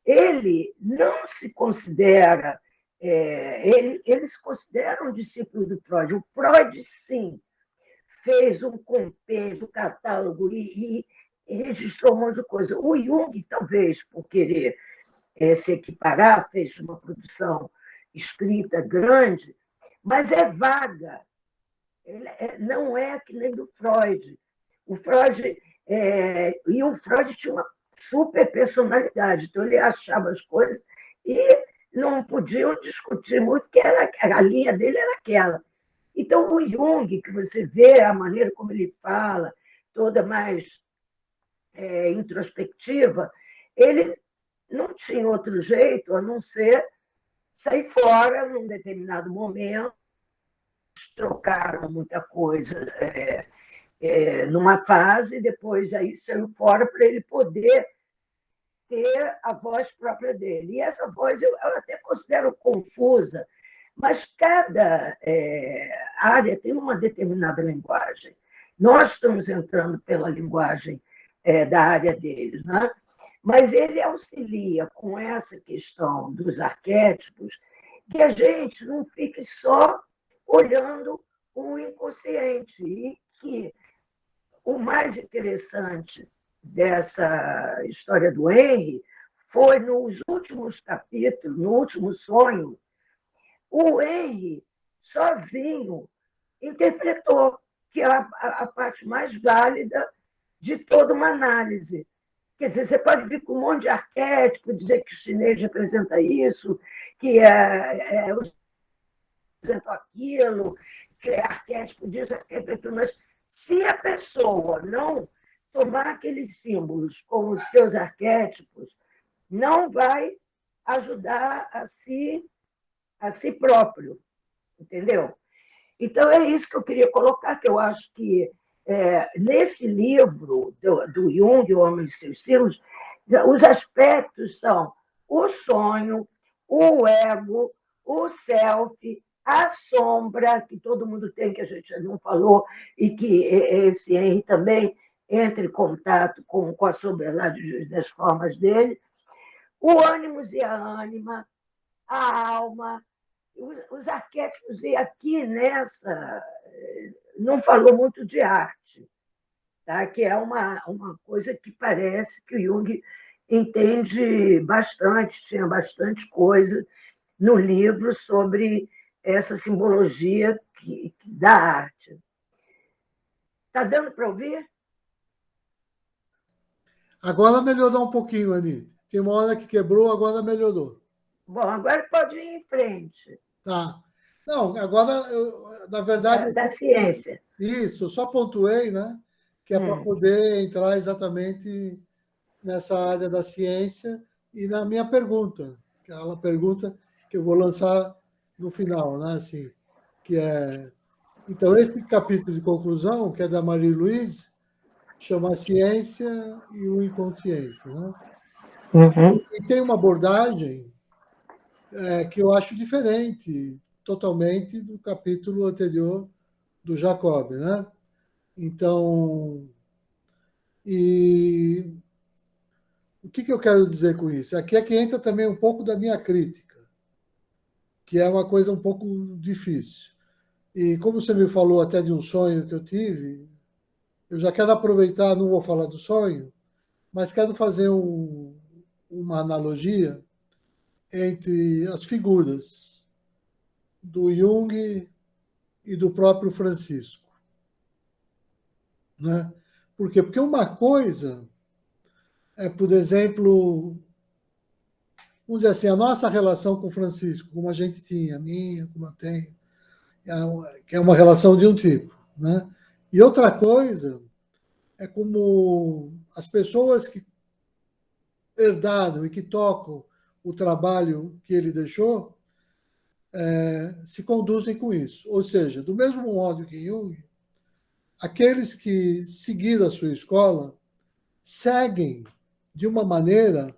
Ele não se considera, ele se considera um discípulo do Freud. O Freud, sim, fez um compêndio, um catálogo e registrou um monte de coisa. O Jung, talvez, por querer se equiparar, fez uma produção escrita grande, mas é vaga. Não é que nem do Freud. O Freud e o Freud tinha uma super personalidade, então ele achava as coisas e não podiam discutir muito, que a linha dele era aquela. Então, o Jung, que você vê a maneira como ele fala, toda mais introspectiva, ele não tinha outro jeito a não ser sair fora num determinado momento, trocaram muita coisa numa fase, e depois aí saiu fora para ele poder ter a voz própria dele. E essa voz eu até considero confusa, mas cada área tem uma determinada linguagem. Nós estamos entrando pela linguagem da área deles, né? Mas ele auxilia com essa questão dos arquétipos que a gente não fique só olhando o inconsciente e que o mais interessante dessa história do Henry foi nos últimos capítulos, no último sonho, o Henry sozinho interpretou. que é a parte mais válida de toda uma análise. Quer dizer, você pode vir com um monte de arquétipo, dizer que o chinês representa isso, que representa aquilo, que é arquétipo disso, arquétipo, mas se a pessoa não tomar aqueles símbolos como os seus arquétipos, não vai ajudar a si próprio, entendeu? Então, é isso que eu queria colocar, que eu acho que nesse livro do Jung, O Homem e seus Símbolos, os aspectos são o sonho, o ego, o self, a sombra, que todo mundo tem, que a gente não falou, e que esse Henry também entra em contato com a sombra lá das formas dele, o ânimos e a ânima, a alma, os arquétipos, e aqui nessa não falou muito de arte, tá? Que é uma coisa que parece que o Jung entende bastante, tinha bastante coisa no livro sobre essa simbologia da arte. Está dando para ouvir? Agora melhorou um pouquinho, Ani. Tem uma hora que quebrou, agora melhorou. Bom, agora pode ir em frente. Tá. Não, agora, na verdade. Da ciência. Isso, eu só pontuei, né? Que é para poder entrar exatamente nessa área da ciência e na minha pergunta, aquela pergunta que eu vou lançar no final, né? Assim, que é. Então, esse capítulo de conclusão, que é da Marie-Louise, chama Ciência e o Inconsciente, né? E tem uma abordagem que eu acho diferente, totalmente, do capítulo anterior do Jacob, né? Então, e o que eu quero dizer com isso? Aqui é que entra também um pouco da minha crítica, que é uma coisa um pouco difícil. E como você me falou até de um sonho que eu tive, eu já quero aproveitar, não vou falar do sonho, mas quero fazer uma analogia entre as figuras do Jung e do próprio Francisco. Né? Por quê? Porque uma coisa é, por exemplo, vamos dizer assim, a nossa relação com o Francisco, como a gente tinha, a minha, como eu tenho, que é uma relação de um tipo. Né? E outra coisa é como as pessoas que herdaram e que tocam o trabalho que ele deixou se conduzem com isso. Ou seja, do mesmo modo que Jung, aqueles que seguiram a sua escola seguem de uma maneira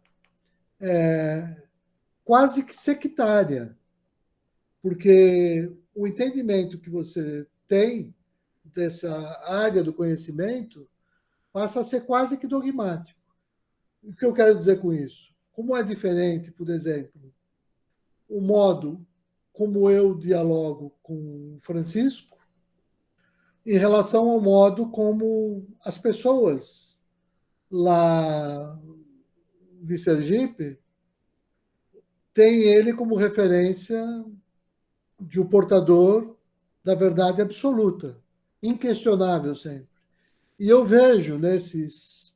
quase que sectária, porque o entendimento que você tem dessa área do conhecimento passa a ser quase que dogmático. O que eu quero dizer com isso? Como é diferente, por exemplo, o modo como eu dialogo com Francisco em relação ao modo como as pessoas lá de Sergipe têm ele como referência de um portador da verdade absoluta, inquestionável sempre. E eu vejo nesses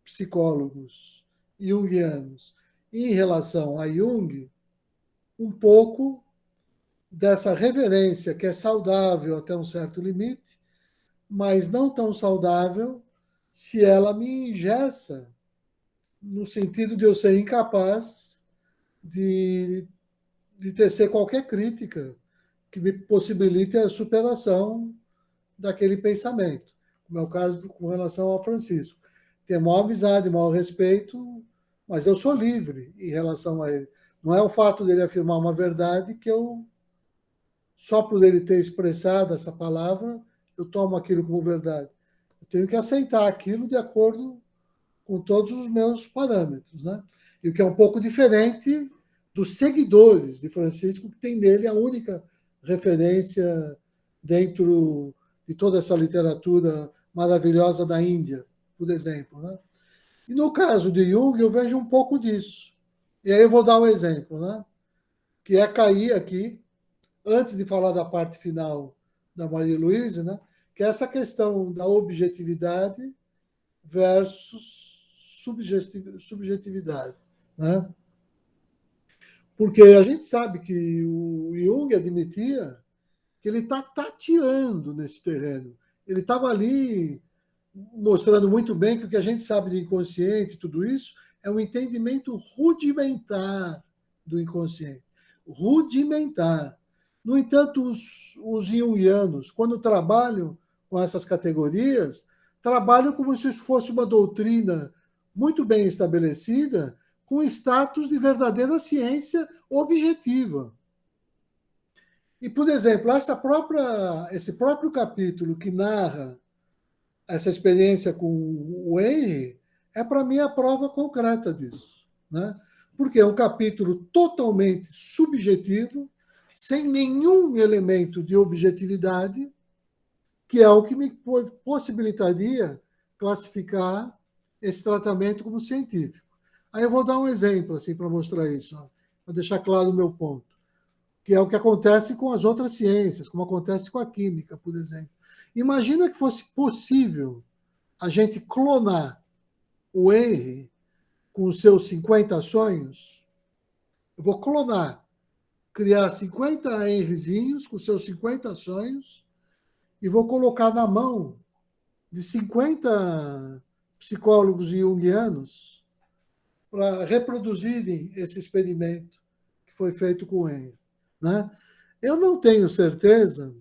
psicólogos junguianos, em relação a Jung, um pouco dessa reverência que é saudável até um certo limite, mas não tão saudável se ela me engessa no sentido de eu ser incapaz de tecer qualquer crítica que me possibilite a superação daquele pensamento, como é o caso com relação ao Francisco. Tenho maior amizade, maior respeito, mas eu sou livre em relação a ele. Não é o fato dele afirmar uma verdade que eu, só por ele ter expressado essa palavra, eu tomo aquilo como verdade. Eu tenho que aceitar aquilo de acordo com todos os meus parâmetros. Né? E o que é um pouco diferente dos seguidores de Francisco, que tem nele a única referência dentro de toda essa literatura maravilhosa da Índia, por exemplo. Né? E no caso de Jung, eu vejo um pouco disso. E aí eu vou dar um exemplo, né? Que é cair aqui, antes de falar da parte final da Maria Luísa, né? que é essa questão da objetividade versus subjetividade, né? Porque a gente sabe que o Jung admitia que ele está tateando nesse terreno. Ele estava ali mostrando muito bem que o que a gente sabe de inconsciente e tudo isso é um entendimento rudimentar do inconsciente. Rudimentar. No entanto, os jungianos, quando trabalham com essas categorias, trabalham como se isso fosse uma doutrina muito bem estabelecida, com status de verdadeira ciência objetiva. E, por exemplo, esse próprio capítulo que narra essa experiência com o Henry é, para mim, a prova concreta disso, né? Porque é um capítulo totalmente subjetivo, sem nenhum elemento de objetividade, que é o que me possibilitaria classificar esse tratamento como científico. Aí eu vou dar um exemplo assim, para mostrar isso, para deixar claro o meu ponto, que é o que acontece com as outras ciências, como acontece com a química, por exemplo. Imagina que fosse possível a gente clonar o Henry com os seus 50 sonhos. Eu vou clonar, criar 50 Henryzinhos com seus 50 sonhos e vou colocar na mão de 50 psicólogos junguianos para reproduzirem esse experimento que foi feito com o Henry, né? Eu não tenho certeza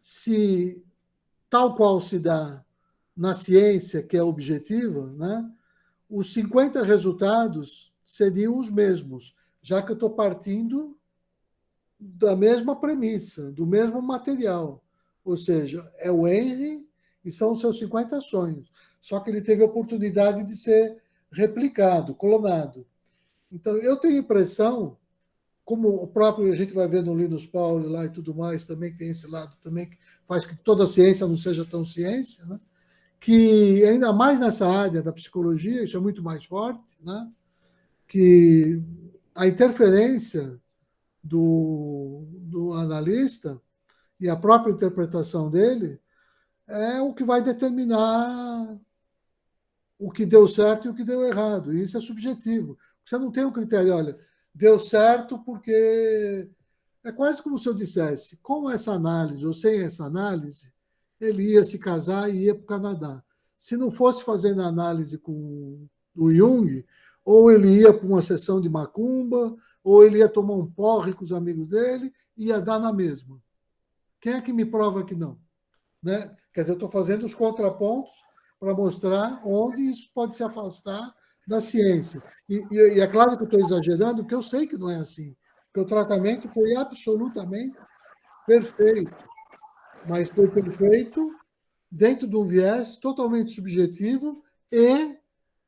se, tal qual se dá na ciência, que é objetiva, né, os 50 resultados seriam os mesmos, já que eu estou partindo da mesma premissa, do mesmo material. Ou seja, é o Henry e são os seus 50 sonhos. Só que ele teve a oportunidade de ser replicado, clonado. Então, eu tenho a impressão, como o próprio a gente vai ver no Linus Pauling lá e tudo mais, também tem esse lado também que faz com que toda a ciência não seja tão ciência, né? Que ainda mais nessa área da psicologia, isso é muito mais forte, né? Que a interferência do analista e a própria interpretação dele é o que vai determinar o que deu certo e o que deu errado. E isso é subjetivo. Você não tem um critério, olha, deu certo porque é quase como se eu dissesse, com essa análise ou sem essa análise, ele ia se casar e ia para o Canadá. Se não fosse fazendo a análise com o Jung, ou ele ia para uma sessão de macumba, ou ele ia tomar um porre com os amigos dele e ia dar na mesma. Quem é que me prova que não? Né? Quer dizer, eu estou fazendo os contrapontos para mostrar onde isso pode se afastar da ciência. E é claro que eu estou exagerando, porque eu sei que não é assim. Porque o tratamento foi absolutamente perfeito, mas foi perfeito dentro de um viés totalmente subjetivo e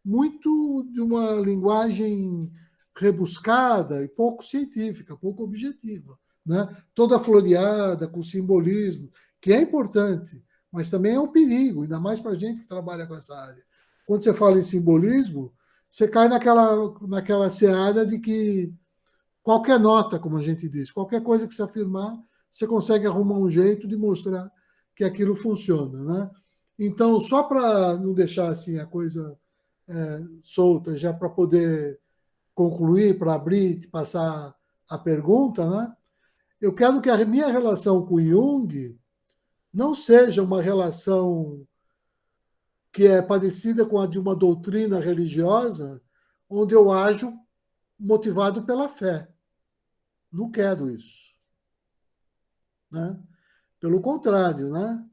muito de uma linguagem rebuscada e pouco científica, pouco objetiva, né? Toda floreada, com simbolismo, que é importante, mas também é um perigo, ainda mais para a gente que trabalha com essa área. Quando você fala em simbolismo, você cai naquela seara de que qualquer nota, como a gente diz, qualquer coisa que você afirmar, você consegue arrumar um jeito de mostrar que aquilo funciona, né? Então, só para não deixar assim a coisa solta, já para poder concluir, para abrir, passar a pergunta, né? Eu quero que a minha relação com Jung não seja uma relação que é parecida com a de uma doutrina religiosa, onde eu ajo motivado pela fé. Não quero isso, né? Pelo contrário, né?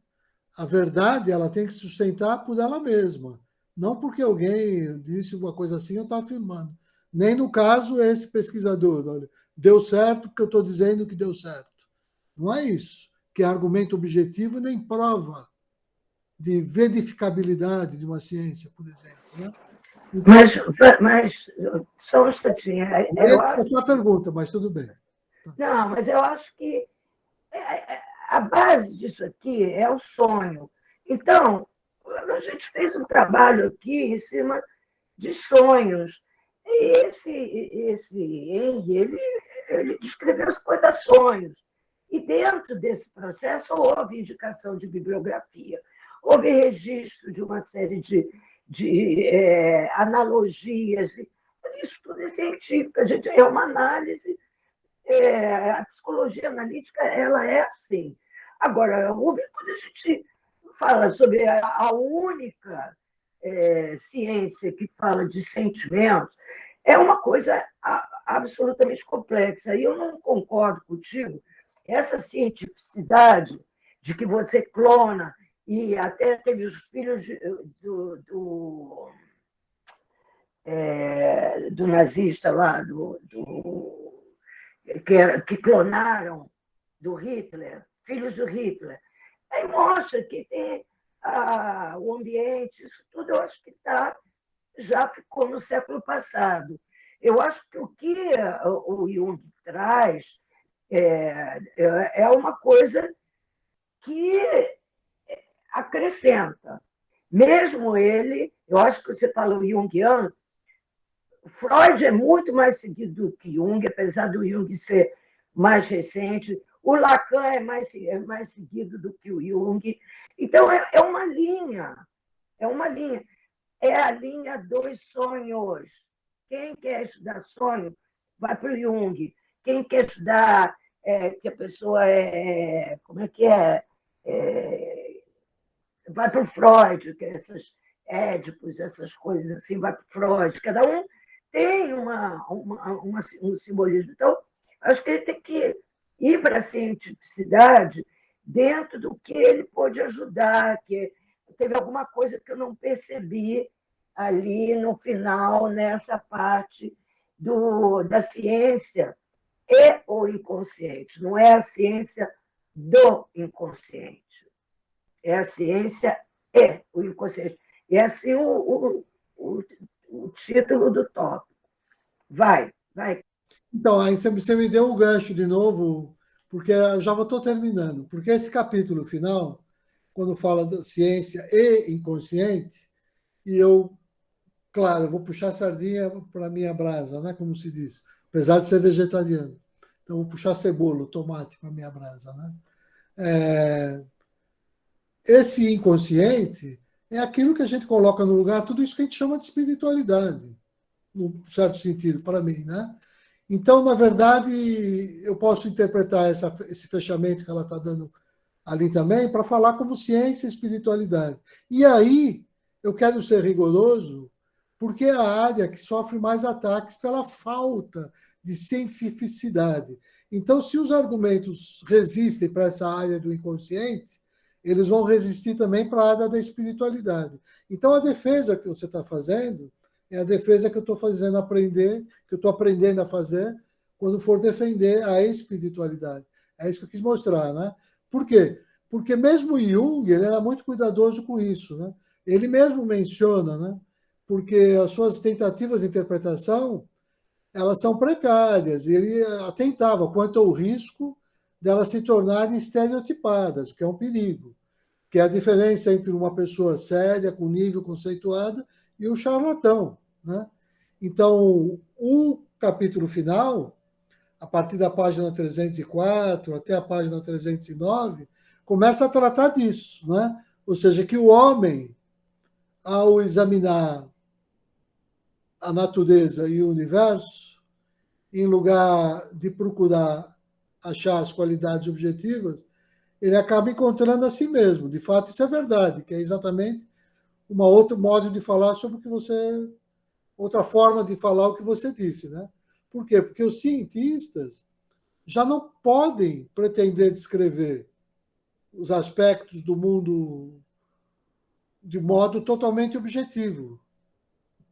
A verdade ela tem que sustentar por ela mesma, não porque alguém disse uma coisa assim eu estou afirmando. Nem no caso esse pesquisador, olha, deu certo porque eu estou dizendo que deu certo. Não é isso, que é argumento objetivo nem prova de verificabilidade de uma ciência, por exemplo, né? Então, Mas só um instantinho. eu acho a pergunta, mas tudo bem. Não, mas eu acho que a base disso aqui é o sonho. Então, a gente fez um trabalho aqui em cima de sonhos. E esse Henry, ele descreveu 50 sonhos. E dentro desse processo houve indicação de bibliografia, houve registro de uma série de analogias. Isso tudo é científico, gente, é uma análise. A psicologia analítica ela é assim. Agora, quando a gente fala sobre a única ciência que fala de sentimentos, é uma coisa absolutamente complexa. E eu não concordo contigo. Essa cientificidade de que você clona, e até teve os filhos do nazista lá, que clonaram do Hitler, filhos do Hitler. Aí mostra que tem o ambiente, isso tudo eu acho que já ficou no século passado. Eu acho que o que o Jung traz é uma coisa que acrescenta. Mesmo ele, eu acho que você falou Jungiano, Freud é muito mais seguido do que Jung, apesar do Jung ser mais recente. O Lacan é mais seguido do que o Jung. Então, é uma linha. É uma linha. É a linha dos sonhos. Quem quer estudar sonho, vai para o Jung. Quem quer estudar que a pessoa como é que vai para o Freud, que é esses édipos, essas coisas assim, vai para o Freud. Cada um tem um simbolismo. Então, acho que ele tem que ir para a cientificidade dentro do que ele pode ajudar, que teve alguma coisa que eu não percebi ali no final, nessa parte da ciência e o inconsciente. Não é a ciência do inconsciente, é a ciência e o inconsciente. E é assim o título do tópico. Vai. Então, aí você me deu um gancho de novo, porque eu já estou terminando. Porque esse capítulo final, quando fala da ciência e inconsciente, e claro, eu vou puxar a sardinha para a minha brasa, né, como se diz, apesar de ser vegetariano. Então, vou puxar cebola, tomate para a minha brasa. Né? Esse inconsciente é aquilo que a gente coloca no lugar, tudo isso que a gente chama de espiritualidade, num certo sentido, para mim. Né? Então, na verdade, eu posso interpretar esse fechamento que ela está dando ali também para falar como ciência e espiritualidade. E aí, eu quero ser rigoroso, porque é a área que sofre mais ataques pela falta de cientificidade. Então, se os argumentos resistem para essa área do inconsciente, eles vão resistir também para a área da espiritualidade. Então, a defesa que você está fazendo é a defesa que eu estou fazendo aprender, que eu estou aprendendo a fazer quando for defender a espiritualidade. É isso que eu quis mostrar, né? Por quê? Porque mesmo Jung, ele era muito cuidadoso com isso, né? Ele mesmo menciona, né? Porque as suas tentativas de interpretação, elas são precárias, e ele atentava quanto ao risco delas se tornarem estereotipadas, o que é um perigo, que é a diferença entre uma pessoa séria, com nível conceituado, e um charlatão. Né? Então, o capítulo final, a partir da página 304 até a página 309, começa a tratar disso. Né? Ou seja, que o homem, ao examinar a natureza e o universo, em lugar de procurar achar as qualidades objetivas, ele acaba encontrando a si mesmo. De fato, isso é verdade, que é exatamente uma outro modo de falar sobre o que você... outra forma de falar o que você disse. Né? Por quê? Porque os cientistas já não podem pretender descrever os aspectos do mundo de modo totalmente objetivo.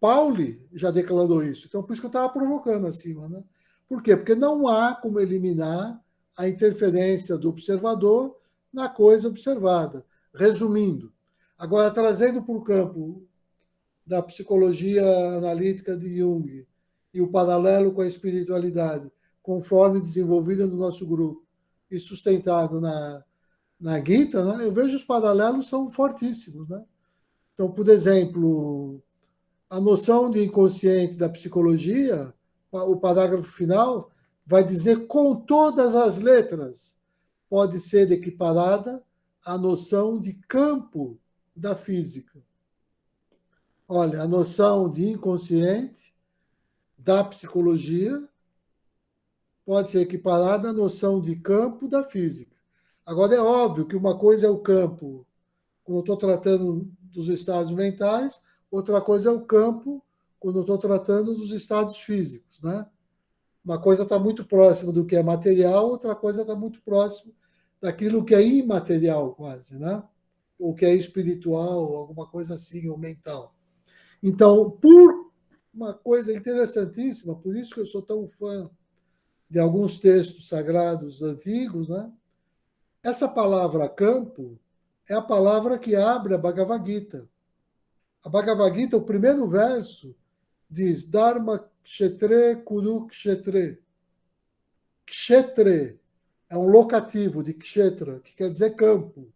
Pauli já declarou isso. Então, por isso que eu estava provocando acima. Né? Por quê? Porque não há como eliminar a interferência do observador na coisa observada. Resumindo, agora trazendo para o campo da psicologia analítica de Jung e o paralelo com a espiritualidade, conforme desenvolvida no nosso grupo e sustentado na Gita, né? Eu vejo os paralelos são fortíssimos. Né? Então, por exemplo, a noção de inconsciente da psicologia, o parágrafo final, vai dizer com todas as letras pode ser equiparada à noção de campo da física. Olha, a noção de inconsciente da psicologia pode ser equiparada à noção de campo da física. Agora, é óbvio que uma coisa é o campo, quando eu estou tratando dos estados mentais, outra coisa é o campo, quando eu estou tratando dos estados físicos, né? Uma coisa está muito próxima do que é material, outra coisa está muito próxima daquilo que é imaterial, quase, né? Ou que é espiritual, alguma coisa assim, ou mental. Então, por uma coisa interessantíssima, por isso que eu sou tão fã de alguns textos sagrados antigos, né? Essa palavra campo é a palavra que abre a Bhagavad Gita. A Bhagavad Gita, o primeiro verso, diz Dharma Kshetre Kuru Kshetre. Kshetre é um locativo de Kshetra, que quer dizer campo.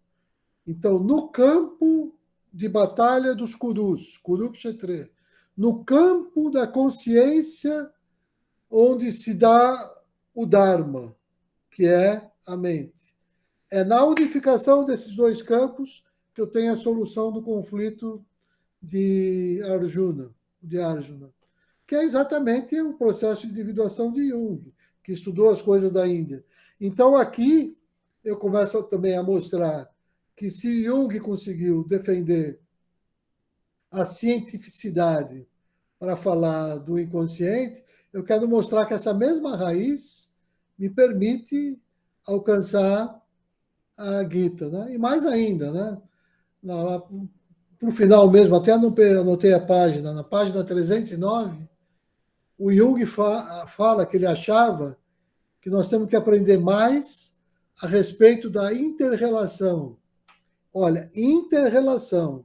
Então, no campo de batalha dos Kurus, Kuru Kshetre, no campo da consciência onde se dá o Dharma, que é a mente. É na unificação desses dois campos que eu tenho a solução do conflito de Arjuna, que é exatamente o processo de individuação de Jung, que estudou as coisas da Índia. Então, aqui, eu começo também a mostrar que se Jung conseguiu defender a cientificidade para falar do inconsciente, eu quero mostrar que essa mesma raiz me permite alcançar a Gita, né? E mais ainda, né? Para o final mesmo, até anotei a página, na página 309, o Jung fala que ele achava que nós temos que aprender mais a respeito da inter-relação. Olha, inter-relação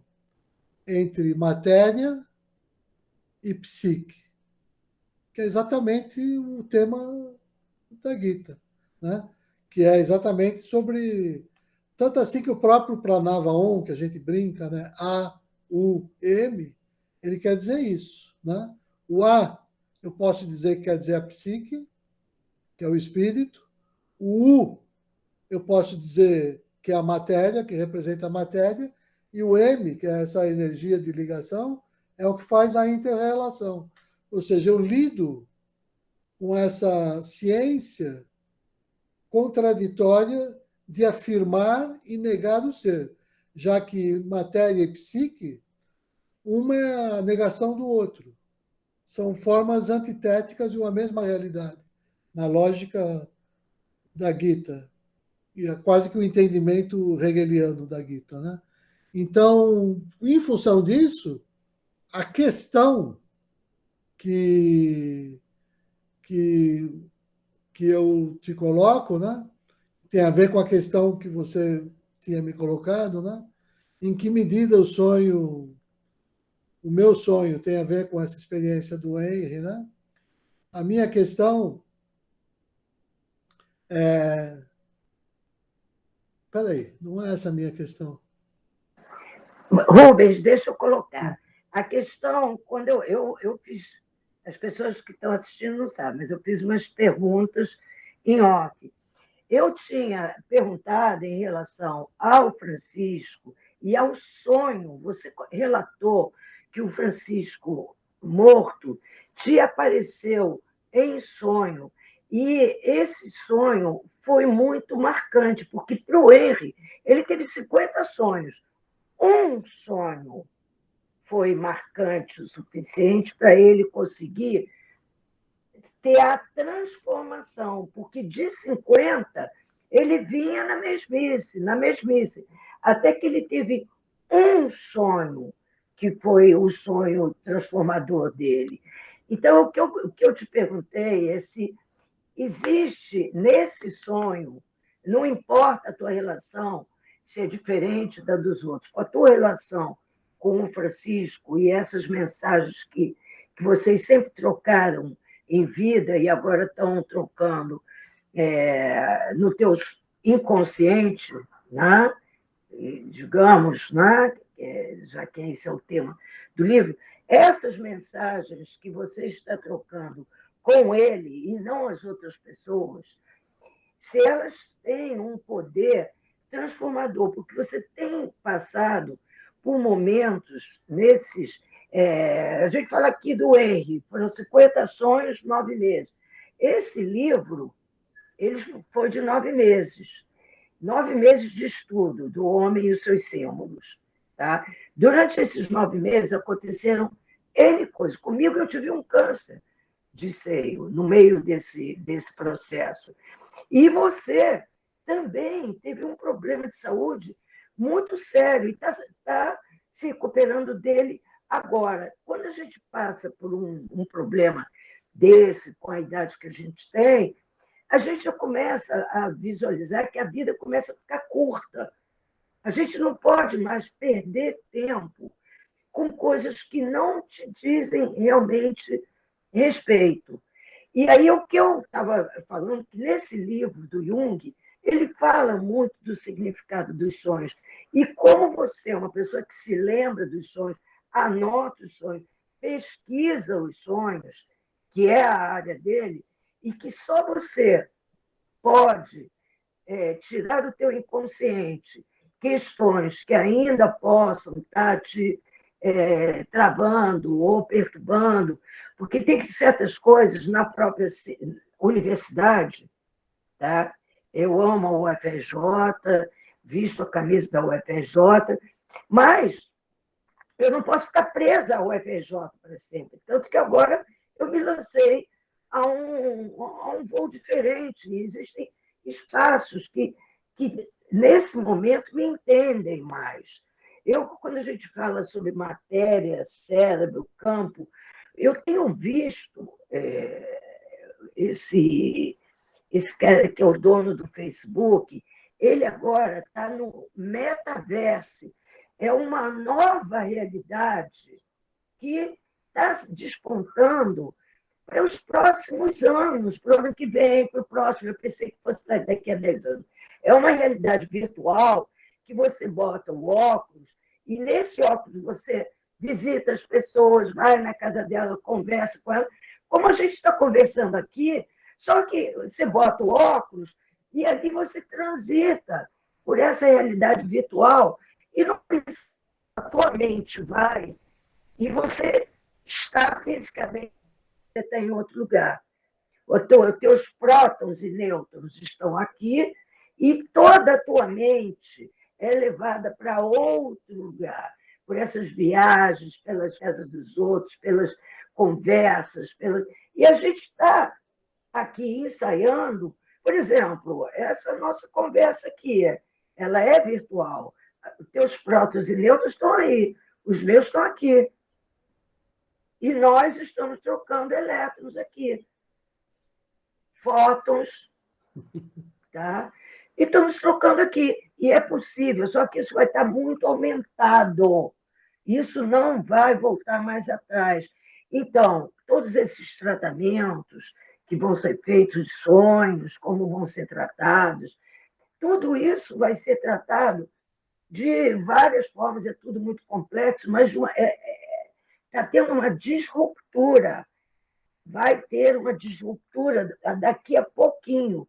entre matéria e psique, que é exatamente o tema da Gita, né? Que é exatamente sobre... Tanto assim que o próprio Pranava Om, que a gente brinca, né? A-U-M, ele quer dizer isso, né? O A, eu posso dizer que quer dizer a psique, que é o espírito. O U, eu posso dizer que é a matéria, que representa a matéria. E o M, que é essa energia de ligação, é o que faz a inter-relação. Ou seja, eu lido com essa ciência contraditória de afirmar e negar o ser, já que matéria e psique, uma é a negação do outro. São formas antitéticas de uma mesma realidade, na lógica da Gita, e é quase que o entendimento hegeliano da Gita, né? Então, em função disso, a questão que, que, que eu te coloco, né, tem a ver com a questão que você tinha me colocado, né? Em que medida o meu sonho tem a ver com essa experiência do Henry, né? A minha questão é... Peraí, não é essa a minha questão. Rubens, deixa eu colocar. A questão, quando eu fiz, as pessoas que estão assistindo não sabem, mas eu fiz umas perguntas em off. Eu tinha perguntado em relação ao Francisco e ao sonho. Você relatou que o Francisco morto te apareceu em sonho. E esse sonho foi muito marcante, porque para o Henry, ele teve 50 sonhos. Um sonho foi marcante o suficiente para ele conseguir ter a transformação, porque de 50 ele vinha na mesmice, até que ele teve um sonho, que foi o sonho transformador dele. Então, o que eu te perguntei é se existe nesse sonho, não importa a tua relação, se é diferente da dos outros, com a tua relação com o Francisco e essas mensagens que vocês sempre trocaram em vida e agora estão trocando no teu inconsciente, né? Digamos, né? Já que esse é o tema do livro, essas mensagens que você está trocando com ele e não as outras pessoas, se elas têm um poder transformador, porque você tem passado por momentos nesses. A gente fala aqui do Henry, foram 50 sonhos, 9 meses. Esse livro ele foi de 9 meses. 9 meses de estudo do homem e os seus símbolos. Tá? Durante esses 9 meses aconteceram N coisas. Comigo eu tive um câncer de seio no meio desse processo. E você também teve um problema de saúde muito sério e está se recuperando dele agora. Quando a gente passa por um problema desse, com a idade que a gente tem, a gente já começa a visualizar que a vida começa a ficar curta. A gente não pode mais perder tempo com coisas que não te dizem realmente respeito. E aí, o que eu estava falando, que nesse livro do Jung, ele fala muito do significado dos sonhos. E como você é uma pessoa que se lembra dos sonhos, anota os sonhos, pesquisa os sonhos, que é a área dele, e que só você pode tirar do teu inconsciente questões que ainda possam estar te travando ou perturbando, porque tem certas coisas na própria universidade, tá? Eu amo a UFRJ, visto a camisa da UFRJ, mas eu não posso ficar presa à UFRJ para sempre. Tanto que agora eu me lancei a um voo diferente. Existem espaços que, nesse momento, me entendem mais. Quando a gente fala sobre matéria, cérebro, campo, eu tenho visto esse cara que é o dono do Facebook, ele agora está no metaverso. É uma nova realidade que está despontando para os próximos anos, para o ano que vem, para o próximo. Eu pensei que fosse daqui a 10 anos. É uma realidade virtual que você bota o óculos e, nesse óculos, você visita as pessoas, vai na casa dela, conversa com ela, como a gente está conversando aqui, só que você bota o óculos e ali você transita por essa realidade virtual e não precisa, a tua mente vai e você está fisicamente, você está em outro lugar. Os teus prótons e nêutrons estão aqui e toda a tua mente é levada para outro lugar, por essas viagens, pelas casas dos outros, pelas conversas. E a gente está aqui ensaiando, por exemplo, essa nossa conversa aqui, ela é virtual. Os teus prótons e nêutrons estão aí, os meus estão aqui. E nós estamos trocando elétrons aqui, fótons, tá? E estamos trocando aqui. E é possível, só que isso vai estar muito aumentado. Isso não vai voltar mais atrás. Então, todos esses tratamentos que vão ser feitos, sonhos, como vão ser tratados, tudo isso vai ser tratado de várias formas, é tudo muito complexo, mas está tendo uma disruptura. Vai ter uma disruptura daqui a pouquinho,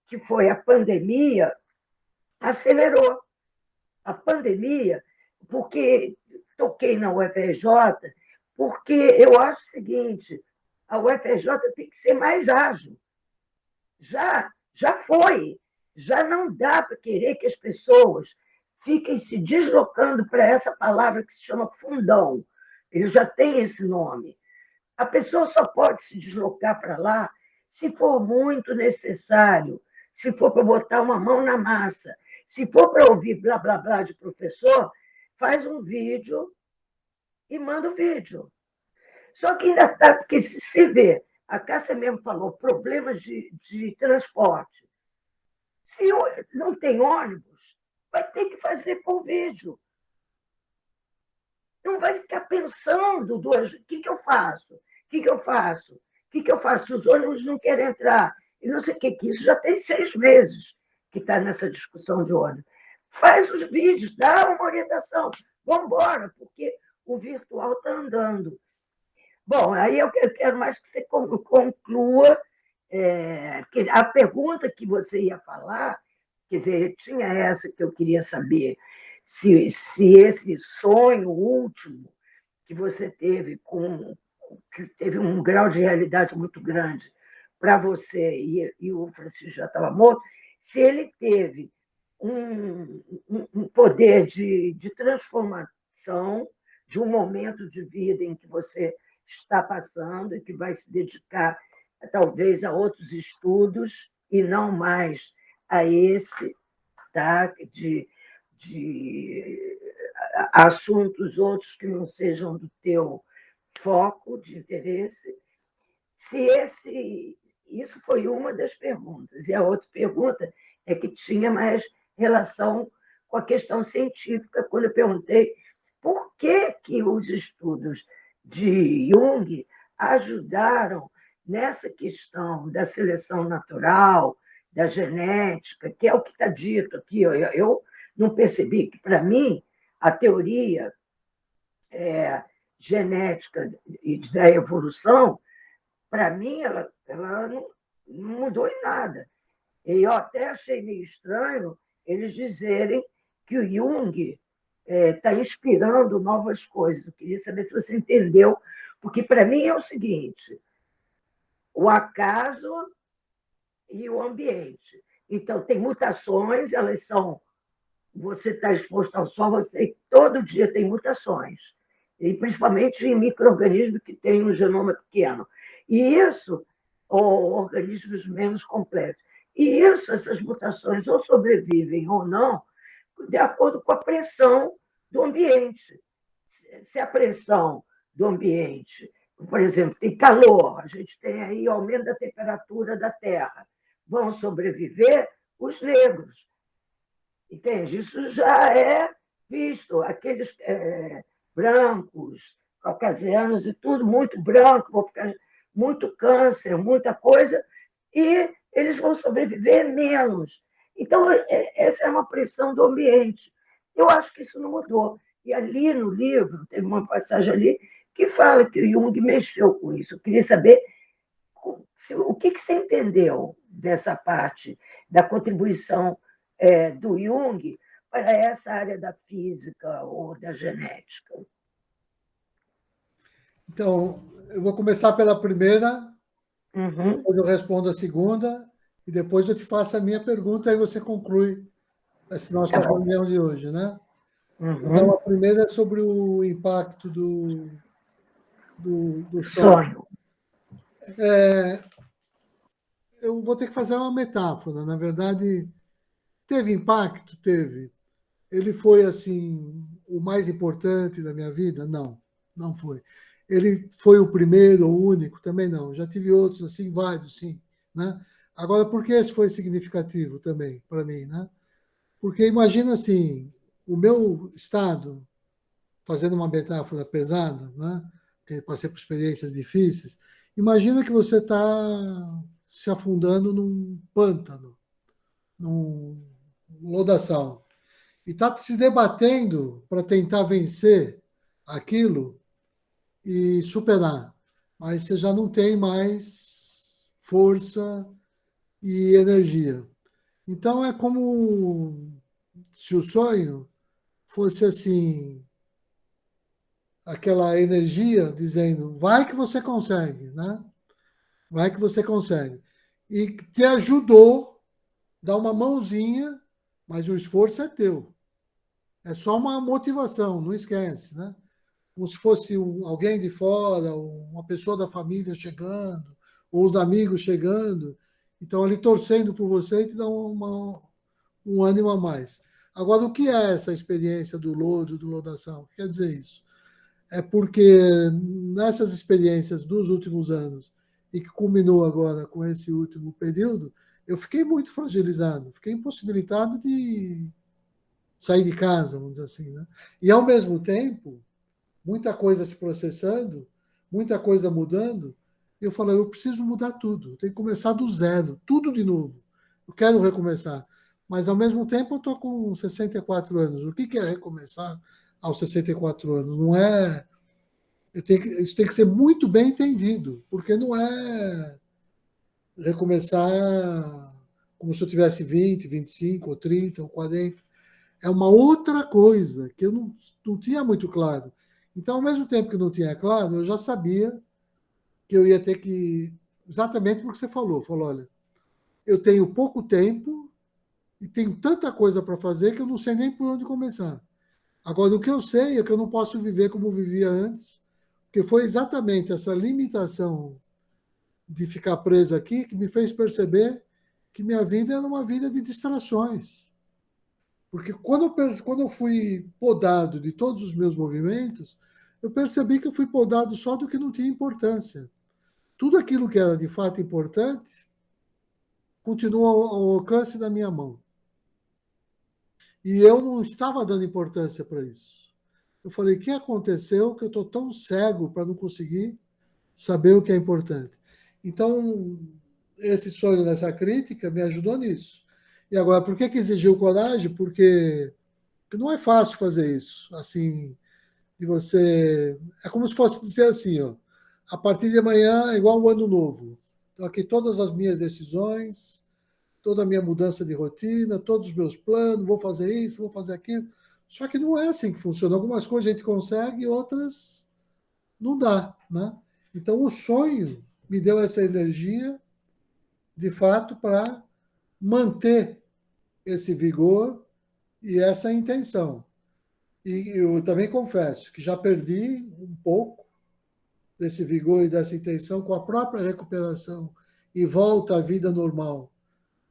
que foi a pandemia, acelerou. A pandemia, porque toquei na UFRJ, porque eu acho o seguinte, a UFRJ tem que ser mais ágil. Já foi. Já não dá para querer que as pessoas fiquem se deslocando para essa palavra que se chama fundão. Ele já tem esse nome. A pessoa só pode se deslocar para lá se for muito necessário, se for para botar uma mão na massa, se for para ouvir blá, blá, blá de professor, faz um vídeo e manda o vídeo. Só que ainda está, porque se vê, a Cássia mesmo falou, problemas de transporte. Se não tem ônibus, vai ter que fazer por vídeo. Não vai ficar pensando o que eu faço? O que eu faço? O que eu faço? Os ônibus não querem entrar. E não sei o que isso já tem 6 meses que está nessa discussão de ônibus. Faz os vídeos, dá uma orientação. Vamos embora, porque o virtual está andando. Bom, aí eu quero mais que você conclua A pergunta que você ia falar, quer dizer, tinha essa que eu queria saber, se esse sonho último que você teve, que teve um grau de realidade muito grande para você, e o Francisco já estava morto, se ele teve um poder de transformação de um momento de vida em que você está passando e que vai se dedicar, talvez, a outros estudos e não mais a esse, tá? De assuntos outros que não sejam do teu foco de interesse. Isso foi uma das perguntas. E a outra pergunta é que tinha mais relação com a questão científica, quando eu perguntei por que os estudos de Jung ajudaram nessa questão da seleção natural, da genética, que é o que está dito aqui. Eu não percebi que, para mim, a teoria genética e da evolução, para mim, ela não mudou em nada. E eu até achei meio estranho eles dizerem que o Jung está inspirando novas coisas. Eu queria saber se você entendeu, porque para mim é o seguinte: o acaso e o ambiente. Então, tem mutações, elas são. Você está exposto ao sol, você todo dia tem mutações, e principalmente em micro-organismos que têm um genoma pequeno. E isso, ou organismos menos complexos. E isso, essas mutações, ou sobrevivem ou não, de acordo com a pressão do ambiente. Se a pressão do ambiente, por exemplo, tem calor, a gente tem aí aumento da temperatura da Terra, vão sobreviver os negros. Entende? Isso já é visto. Aqueles brancos, caucasianos e tudo, muito branco, vão ficar muito câncer, muita coisa, e eles vão sobreviver menos. Então, essa é uma pressão do ambiente. Eu acho que isso não mudou. E ali no livro, tem uma passagem ali que fala que o Jung mexeu com isso. Eu queria saber o que você entendeu dessa parte da contribuição do Jung para essa área da física ou da genética. Então, eu vou começar pela primeira, depois eu respondo a segunda, e depois eu te faço a minha pergunta, e você conclui essa nossa reunião de hoje, né? Então, a primeira é sobre o impacto do sonho. Eu vou ter que fazer uma metáfora. Na verdade, teve impacto? Teve. Ele foi, assim, o mais importante da minha vida? Não, não foi. Ele foi o primeiro ou único? Também não. Já tive outros, assim, vários, sim. Né? Agora, por que esse foi significativo também para mim? Né? Porque imagina assim, o meu estado, fazendo uma metáfora pesada, né? Porque eu passei por experiências difíceis, imagina que você está se afundando num pântano, num lodaçal, e está se debatendo para tentar vencer aquilo e superar. Mas você já não tem mais força e energia. Então é como se o sonho fosse assim, aquela energia dizendo, vai que você consegue, né? Vai que você consegue. E te ajudou, dá uma mãozinha, mas o esforço é teu. É só uma motivação, não esquece, né? Como se fosse alguém de fora, uma pessoa da família chegando, ou os amigos chegando, então ali torcendo por você e te dá um ânimo a mais. Agora, o que é essa experiência do lodo, do lodação? O que quer dizer isso? É porque nessas experiências dos últimos anos, e que culminou agora com esse último período, eu fiquei muito fragilizado, fiquei impossibilitado de sair de casa, vamos dizer assim. Né? E, ao mesmo tempo, muita coisa se processando, muita coisa mudando, e eu falei, eu preciso mudar tudo, eu tenho que começar do zero, tudo de novo. Eu quero recomeçar. Mas, ao mesmo tempo, eu estou com 64 anos. O que é recomeçar aos 64 anos? Não é... Isso tem que ser muito bem entendido, porque não é recomeçar como se eu tivesse 20, 25, ou 30, ou 40. É uma outra coisa que eu não tinha muito claro. Então, ao mesmo tempo que eu não tinha claro, eu já sabia que eu ia ter que. Exatamente o que você falou. Falou, olha, eu tenho pouco tempo e tenho tanta coisa para fazer que eu não sei nem por onde começar. Agora, o que eu sei é que eu não posso viver como vivia antes, porque foi exatamente essa limitação de ficar preso aqui que me fez perceber que minha vida era uma vida de distrações. Porque quando eu fui podado de todos os meus movimentos, eu percebi que eu fui podado só do que não tinha importância. Tudo aquilo que era de fato importante continua ao alcance da minha mão. E eu não estava dando importância para isso. Eu falei, o que aconteceu que eu estou tão cego para não conseguir saber o que é importante? Então, esse sonho nessa crítica me ajudou nisso. E agora, por que exigiu coragem? Porque não é fácil fazer isso. Assim, de você. É como se fosse dizer assim, ó, a partir de amanhã é igual o ano novo. Então, aqui todas as minhas decisões, toda a minha mudança de rotina, todos os meus planos, vou fazer isso, vou fazer aquilo. Só que não é assim que funciona. Algumas coisas a gente consegue, outras não dá, né? Então, o sonho me deu essa energia, de fato, para manter esse vigor e essa intenção. E eu também confesso que já perdi um pouco desse vigor e dessa intenção com a própria recuperação e volta à vida normal.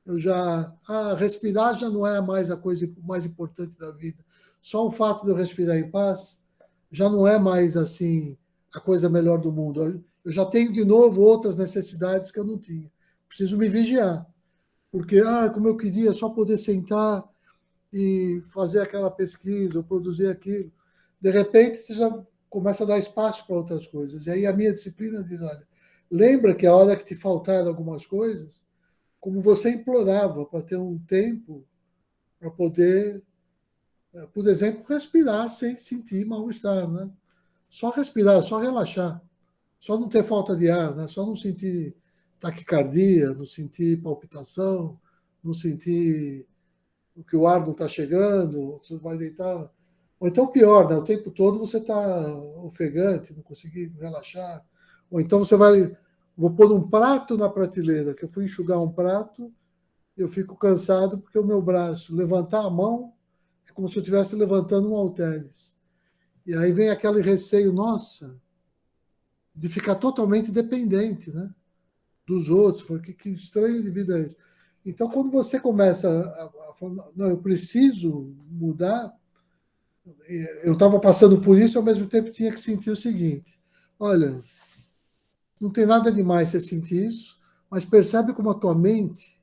Eu já respirar já não é mais a coisa mais importante da vida. Só o fato de eu respirar em paz já não é mais assim a coisa melhor do mundo. Eu já tenho de novo outras necessidades que eu não tinha. Preciso me vigiar, porque como eu queria só poder sentar e fazer aquela pesquisa ou produzir aquilo. De repente, você já começa a dar espaço para outras coisas. E aí a minha disciplina diz, olha, lembra que a hora que te faltaram algumas coisas, como você implorava para ter um tempo para poder, por exemplo, respirar sem sentir mal-estar, né? Só respirar, só relaxar, só não ter falta de ar, né? Só não sentir taquicardia, não sentir palpitação, não sentir que o ar não está chegando, você vai deitar. Ou então pior, né? O tempo todo você está ofegante, não conseguir relaxar. Ou então você vai. Vou pôr um prato na prateleira, que eu fui enxugar um prato, eu fico cansado porque o meu braço, levantar a mão, é como se eu estivesse levantando um halteres. E aí vem aquele receio, nossa, de ficar totalmente dependente, né? Dos outros. Porque que estranho de vida é esse? Então, quando você começa a falar, não, eu preciso mudar, eu estava passando por isso e ao mesmo tempo tinha que sentir o seguinte: olha, não tem nada demais você sentir isso, mas percebe como a tua mente,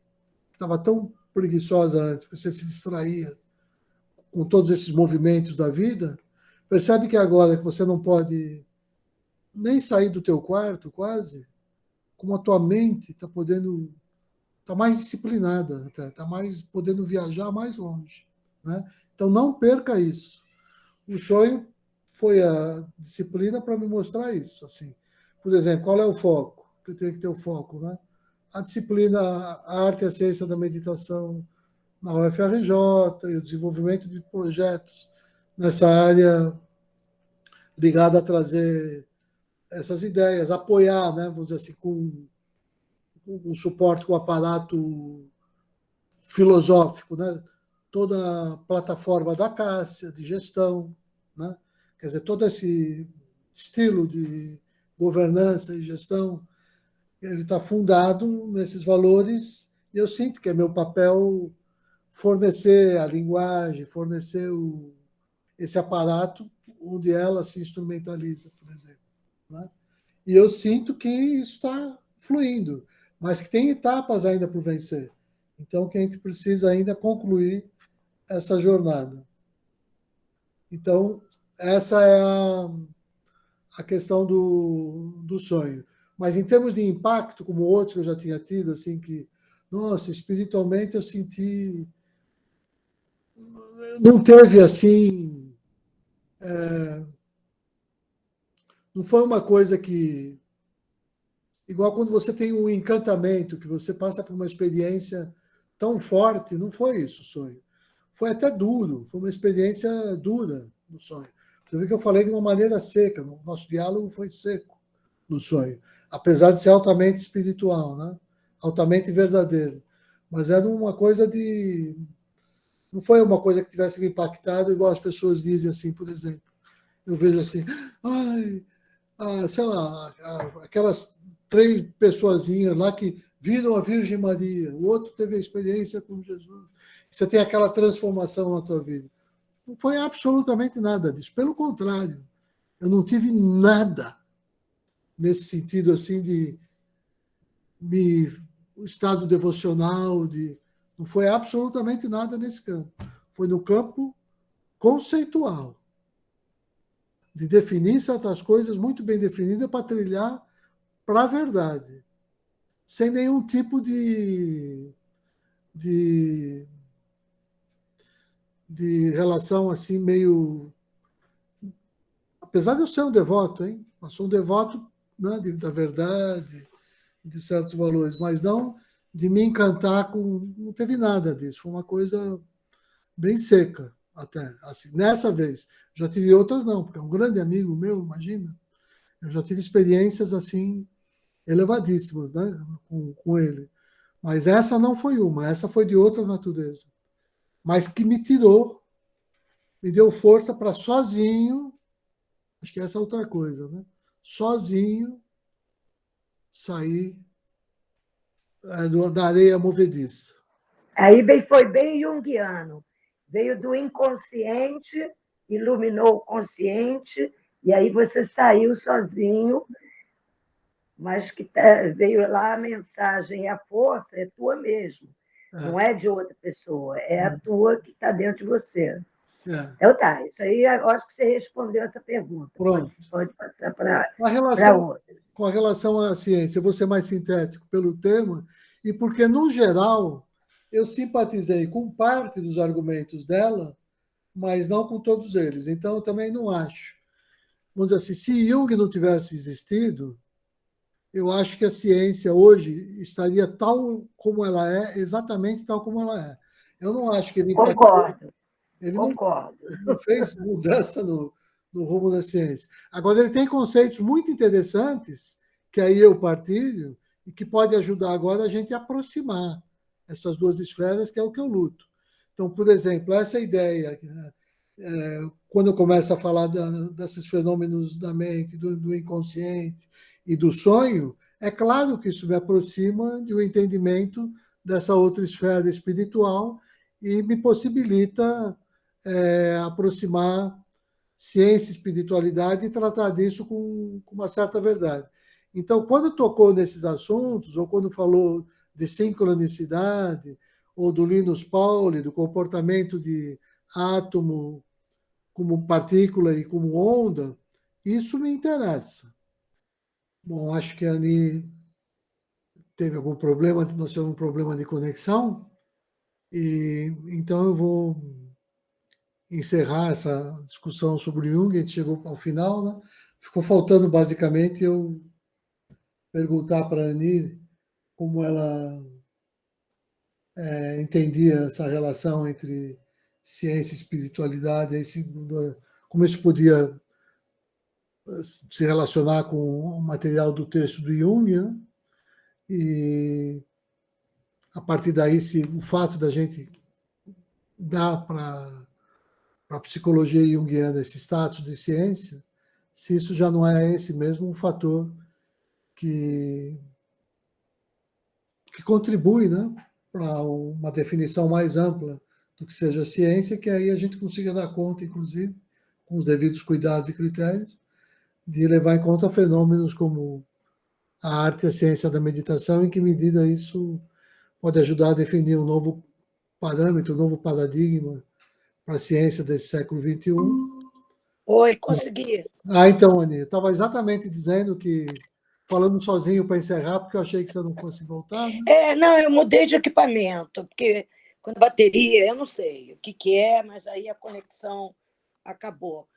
que estava tão preguiçosa antes, você se distraía com todos esses movimentos da vida, percebe que agora que você não pode nem sair do teu quarto, quase, como a tua mente está podendo, está mais disciplinada, está mais podendo viajar mais longe, né? Então não perca isso. O sonho foi a disciplina para me mostrar isso. Assim, por exemplo, qual é o foco? Que eu tenho que ter o foco, né? A disciplina, a arte e a ciência da meditação na UFRJ e o desenvolvimento de projetos nessa área ligada a trazer essas ideias, apoiar, né? Vamos dizer assim, com um suporte com o aparato filosófico, né? Toda a plataforma da Cássia, de gestão, né? Quer dizer, todo esse estilo de governança e gestão, ele está fundado nesses valores e eu sinto que é meu papel fornecer a linguagem, fornecer esse aparato onde ela se instrumentaliza, por exemplo, né? E eu sinto que isso está fluindo, mas que tem etapas ainda por vencer. Então, que a gente precisa ainda concluir essa jornada. Então, essa é a questão do sonho. Mas em termos de impacto, como outros que eu já tinha tido, assim, que, nossa, espiritualmente eu senti. Não teve assim. Não foi uma coisa que igual quando você tem um encantamento, que você passa por uma experiência tão forte, não foi isso o sonho. Foi até duro, foi uma experiência dura no sonho. Você vê que eu falei de uma maneira seca, o nosso diálogo foi seco no sonho, apesar de ser altamente espiritual, né? Altamente verdadeiro. Mas era uma coisa de. Não foi uma coisa que tivesse me impactado, igual as pessoas dizem assim, por exemplo. Eu vejo assim, ai, sei lá, aquelas 3 pessoazinhas lá que viram a Virgem Maria, o outro teve a experiência com Jesus. Você tem aquela transformação na tua vida. Não foi absolutamente nada disso. Pelo contrário, eu não tive nada nesse sentido assim de me o estado devocional, não foi absolutamente nada nesse campo. Foi no campo conceitual, de definir certas coisas muito bem definidas para trilhar para a verdade, sem nenhum tipo de, de relação assim meio. Apesar de eu ser um devoto, hein? Eu sou um devoto, né, da verdade, de certos valores, mas não de me encantar com. Não teve nada disso, foi uma coisa bem seca até. Assim, nessa vez. Já tive outras não, porque é um grande amigo meu, imagina. Eu já tive experiências assim elevadíssimas, né, com ele. Mas essa não foi uma, essa foi de outra natureza. Mas que me tirou, me deu força para sozinho, acho que essa é outra coisa, né? Sozinho sair da areia movediça. Aí foi bem junguiano. Veio do inconsciente, iluminou o consciente, e aí você saiu sozinho, mas que veio lá a mensagem e a força é tua mesmo, É, não é de outra pessoa, é a tua que está dentro de você. é. Então tá, isso aí eu acho que você respondeu essa pergunta. Pode, Pronto. pode passar para Com a relação, outra. com a relação à ciência, eu vou ser mais sintético pelo tema, e porque, no geral, eu simpatizei com parte dos argumentos dela, mas não com todos eles. Então, eu também não acho. Vamos dizer assim, se Jung não tivesse existido, eu acho que a ciência hoje estaria tal como ela é, exatamente tal como ela é. Eu não acho que ele impactou, Concordo, ele concordo. não fez mudança no rumo da ciência. Agora, ele tem conceitos muito interessantes, que aí eu partilho, e que pode ajudar agora a gente a aproximar essas duas esferas, que é o que eu luto. Então, por exemplo, essa ideia, né, quando eu começo a falar desses fenômenos da mente, do inconsciente e do sonho, é claro que isso me aproxima de um entendimento dessa outra esfera espiritual e me possibilita aproximar ciência e espiritualidade e tratar disso com uma certa verdade. Então, quando tocou nesses assuntos, ou quando falou de sincronicidade, ou do Linus Pauling, do comportamento de átomo como partícula e como onda, isso me interessa. Bom, acho que a Ani teve algum problema, nós tivemos um problema de conexão, e então eu vou encerrar essa discussão sobre Jung, a gente chegou ao final, né? Ficou faltando basicamente eu perguntar para a Ani como ela entendia essa relação entre ciência e espiritualidade, como isso podia se relacionar com o material do texto do Jung, né? E a partir daí, se o fato da gente dar para a psicologia junguiana esse status de ciência, se isso já não é esse mesmo um fator que, que contribui, né, para uma definição mais ampla do que seja ciência, que aí a gente consiga dar conta, inclusive, com os devidos cuidados e critérios, de levar em conta fenômenos como a arte e a ciência da meditação, em que medida isso pode ajudar a definir um novo parâmetro, um novo paradigma para a ciência desse século XXI. Oi, consegui. Então, Ani, eu estava exatamente dizendo que, falando sozinho para encerrar, porque eu achei que você não fosse voltar, né? Não, eu mudei de equipamento, porque quando bateria, eu não sei o que é, mas aí a conexão acabou.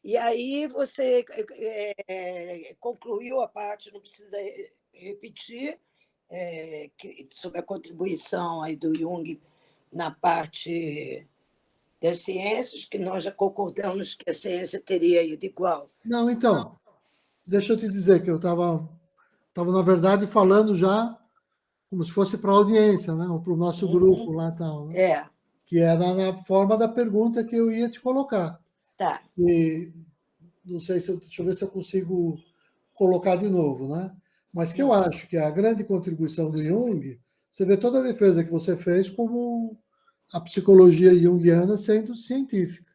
E aí você concluiu a parte, não precisa repetir sobre a contribuição aí do Jung na parte das ciências, que nós já concordamos que a ciência teria ido igual. Não, então, deixa eu te dizer que eu estava, na verdade, falando já como se fosse para a audiência, né? Ou para o nosso grupo lá tal, né? Que era na forma da pergunta que eu ia te colocar. Tá. E não sei se deixa eu ver se eu consigo colocar de novo, né? Mas que eu acho que a grande contribuição do Jung, você vê toda a defesa que você fez como a psicologia junguiana sendo científica.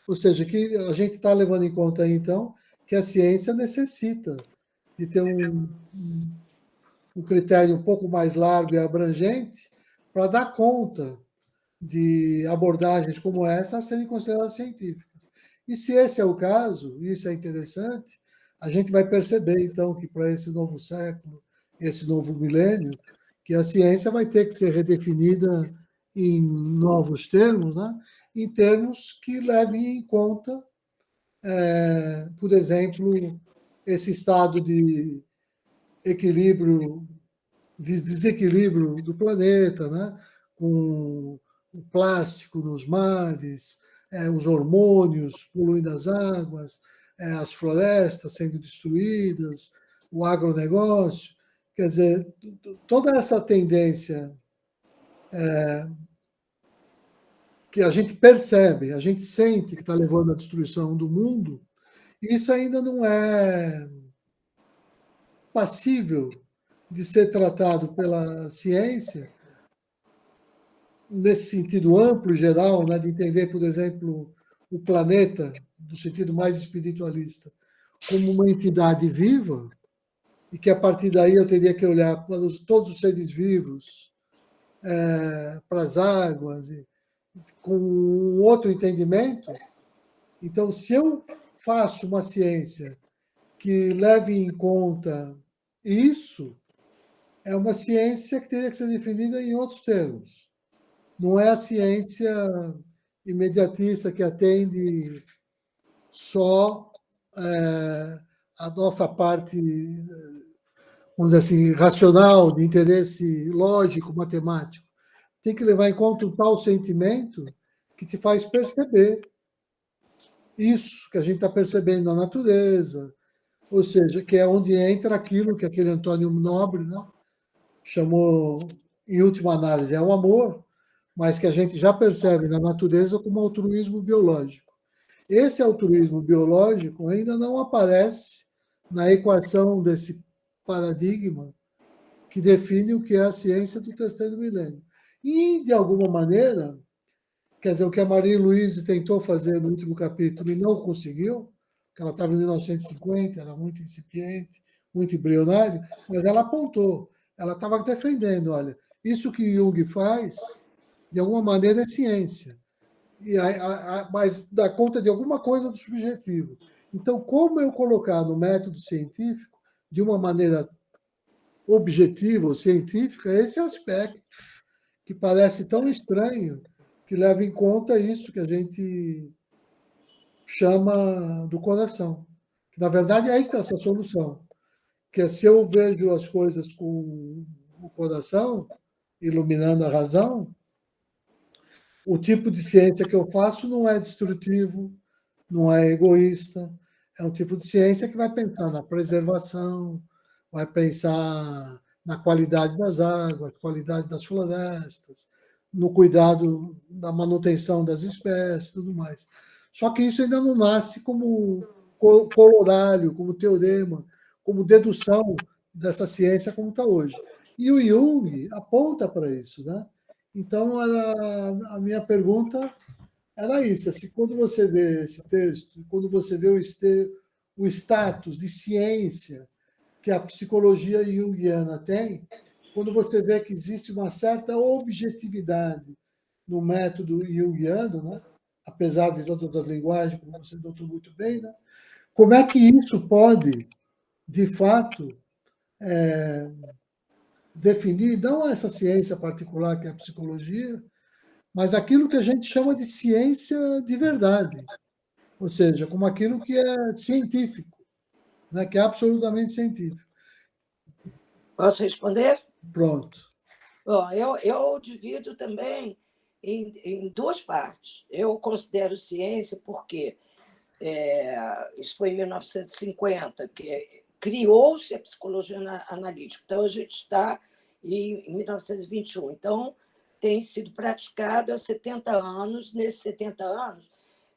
Ou seja, que a gente está levando em conta aí, então, que a ciência necessita de ter um critério um pouco mais largo e abrangente para dar conta de abordagens como essa a serem consideradas científicas. E se esse é o caso, e isso é interessante, a gente vai perceber, então, que para esse novo século, esse novo milênio, que a ciência vai ter que ser redefinida em novos termos, né? Em termos que levem em conta, por exemplo, esse estado de equilíbrio, de desequilíbrio do planeta, né? Com o plástico nos mares, os hormônios poluindo as águas, as florestas sendo destruídas, o agronegócio. Quer dizer, toda essa tendência que a gente percebe, a gente sente que está levando à destruição do mundo, isso ainda não é passível de ser tratado pela ciência nesse sentido amplo, geral, né, de entender, por exemplo, o planeta, no sentido mais espiritualista, como uma entidade viva, e que a partir daí eu teria que olhar para todos os seres vivos, para as águas, com um outro entendimento. Então, se eu faço uma ciência que leve em conta isso, é uma ciência que teria que ser definida em outros termos. Não é a ciência imediatista que atende só a nossa parte, vamos dizer assim, racional, de interesse lógico, matemático. Tem que levar em conta um tal sentimento que te faz perceber isso que a gente está percebendo na natureza, ou seja, que é onde entra aquilo que aquele Antônio Nobre, né, chamou, em última análise, é o amor, mas que a gente já percebe na natureza como altruísmo biológico. Esse altruísmo biológico ainda não aparece na equação desse paradigma que define o que é a ciência do terceiro milênio. E, de alguma maneira, quer dizer, o que a Maria Luísa tentou fazer no último capítulo e não conseguiu, que ela estava em 1950, era muito incipiente, muito embrionário, mas ela apontou, ela estava defendendo, olha, isso que Jung faz, de alguma maneira, é ciência, mas dá conta de alguma coisa do subjetivo. Então, como eu colocar no método científico, de uma maneira objetiva ou científica, esse aspecto que parece tão estranho, que leva em conta isso que a gente chama do coração. Que, na verdade, é aí que está essa solução. Que é, se eu vejo as coisas com o coração, iluminando a razão, o tipo de ciência que eu faço não é destrutivo, não é egoísta, é um tipo de ciência que vai pensar na preservação, vai pensar na qualidade das águas, qualidade das florestas, no cuidado da manutenção das espécies, tudo mais. Só que isso ainda não nasce como corolário, como teorema, como dedução dessa ciência como está hoje. E o Jung aponta para isso, né? Então, a minha pergunta era isso. Assim, quando você vê esse texto, quando você vê o status de ciência que a psicologia junguiana tem, quando você vê que existe uma certa objetividade no método junguiano, né? Apesar de todas as linguagens, como você doutor muito bem, né? Como é que isso pode, de fato, definir não essa ciência particular que é a psicologia, mas aquilo que a gente chama de ciência de verdade, ou seja, como aquilo que é científico, né, que é absolutamente científico. Posso responder? Pronto. Bom, eu divido também em duas partes. Eu considero ciência porque isso foi em 1950, que criou-se a psicologia analítica. Então, a gente está em 1921. Então, tem sido praticado há 70 anos. Nesses 70 anos,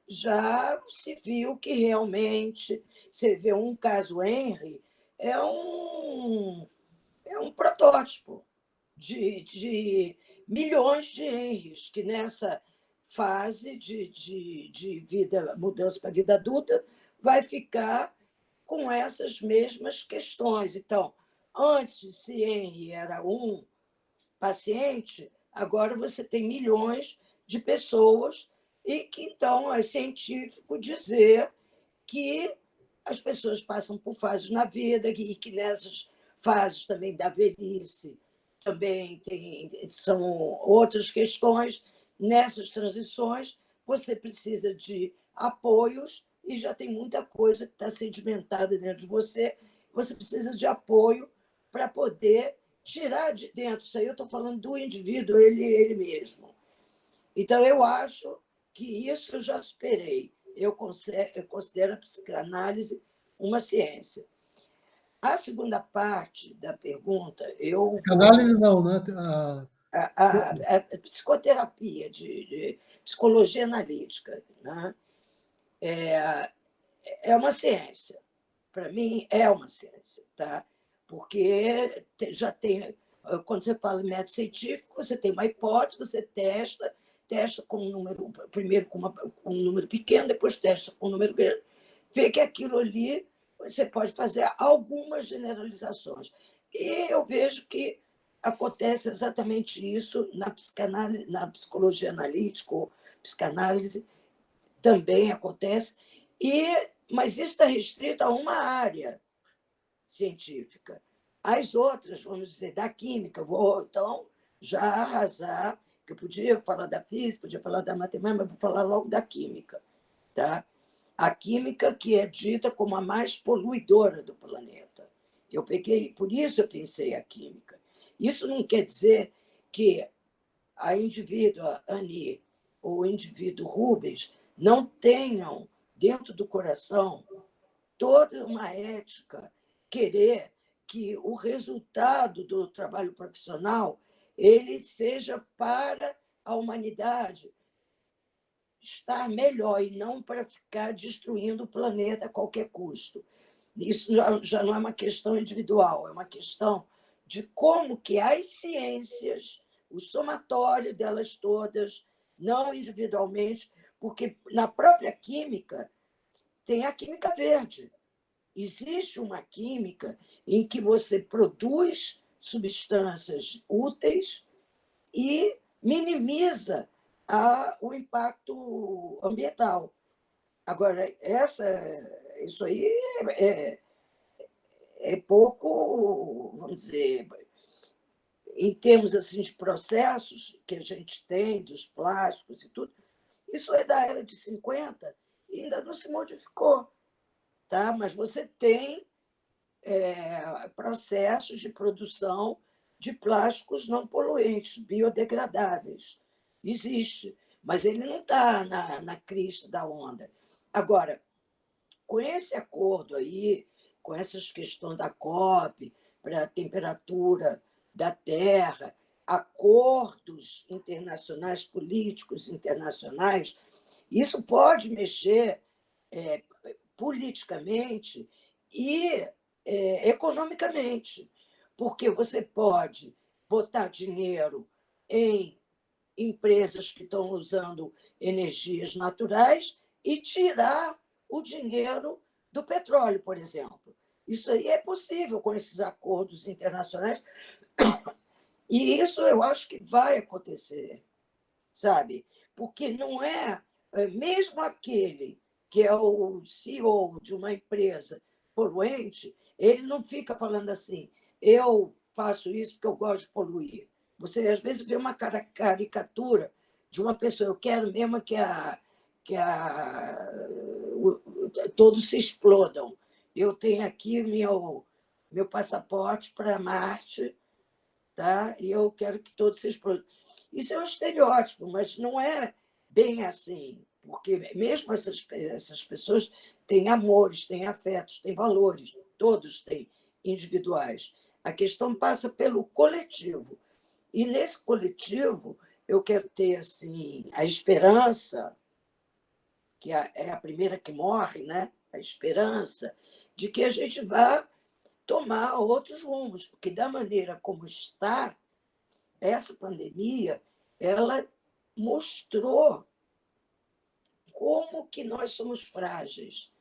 já se viu que realmente, você vê um caso Henry, é um protótipo de milhões de Henrys, que nessa fase de vida, mudança para a vida adulta, vai ficar com essas mesmas questões. Então, antes, se Henry era um paciente, agora você tem milhões de pessoas e que, então, é científico dizer que as pessoas passam por fases na vida e que nessas fases também da velhice também são outras questões. Nessas transições, você precisa de apoios e já tem muita coisa que está sedimentada dentro de você. Você precisa de apoio para poder tirar de dentro. Isso aí eu estou falando do indivíduo, ele mesmo. Então, eu acho que isso eu já superei. Eu considero a psicanálise uma ciência. A segunda parte da pergunta, eu Análise vou. não, né? A psicoterapia, de psicologia analítica, né? É uma ciência. Para mim, é uma ciência, tá? Porque já tem. Quando você fala em método científico, você tem uma hipótese, você testa com um número, primeiro com um número pequeno, depois testa com um número grande, vê que aquilo ali você pode fazer algumas generalizações. E eu vejo que acontece exatamente isso na psicanálise, na psicologia analítica, ou psicanálise, também acontece, mas isso está restrito a uma área científica. As outras, vamos dizer, da química, vou então já arrasar, que eu podia falar da física, podia falar da matemática, mas vou falar logo da química. Tá? A química que é dita como a mais poluidora do planeta. Eu peguei, por isso eu pensei a química. Isso não quer dizer que a indivídua Annie ou o indivíduo Rubens não tenham dentro do coração toda uma ética, querer que o resultado do trabalho profissional ele seja para a humanidade estar melhor e não para ficar destruindo o planeta a qualquer custo. Isso já não é uma questão individual, é uma questão de como que as ciências, o somatório delas todas, não individualmente, porque na própria química tem a química verde. Existe uma química em que você produz substâncias úteis e minimiza o impacto ambiental. Agora, isso aí é pouco, vamos dizer, em termos assim, de processos que a gente tem, dos plásticos e tudo, isso é da era de 50 e ainda não se modificou. Tá? Mas você tem processos de produção de plásticos não poluentes, biodegradáveis. Existe, mas ele não está na crista da onda. Agora, com esse acordo aí, com essas questões da COP, para a temperatura da Terra, acordos internacionais, políticos internacionais, isso pode mexer politicamente e economicamente, porque você pode botar dinheiro em empresas que estão usando energias naturais e tirar o dinheiro do petróleo, por exemplo. Isso aí é possível com esses acordos internacionais e isso eu acho que vai acontecer, sabe? Porque não mesmo aquele que é o CEO de uma empresa poluente, ele não fica falando assim, eu faço isso porque eu gosto de poluir. Você, às vezes, vê uma caricatura de uma pessoa, eu quero mesmo todos se explodam. Eu tenho aqui meu passaporte para Marte, tá? E eu quero que todos vocês... Isso é um estereótipo, mas não é bem assim, porque mesmo essas pessoas têm amores, têm afetos, têm valores, todos têm individuais. A questão passa pelo coletivo. E nesse coletivo, eu quero ter assim, a esperança, que é a primeira que morre, né? A esperança de que a gente vá tomar outros rumos, porque da maneira como está, essa pandemia, ela mostrou como que nós somos frágeis,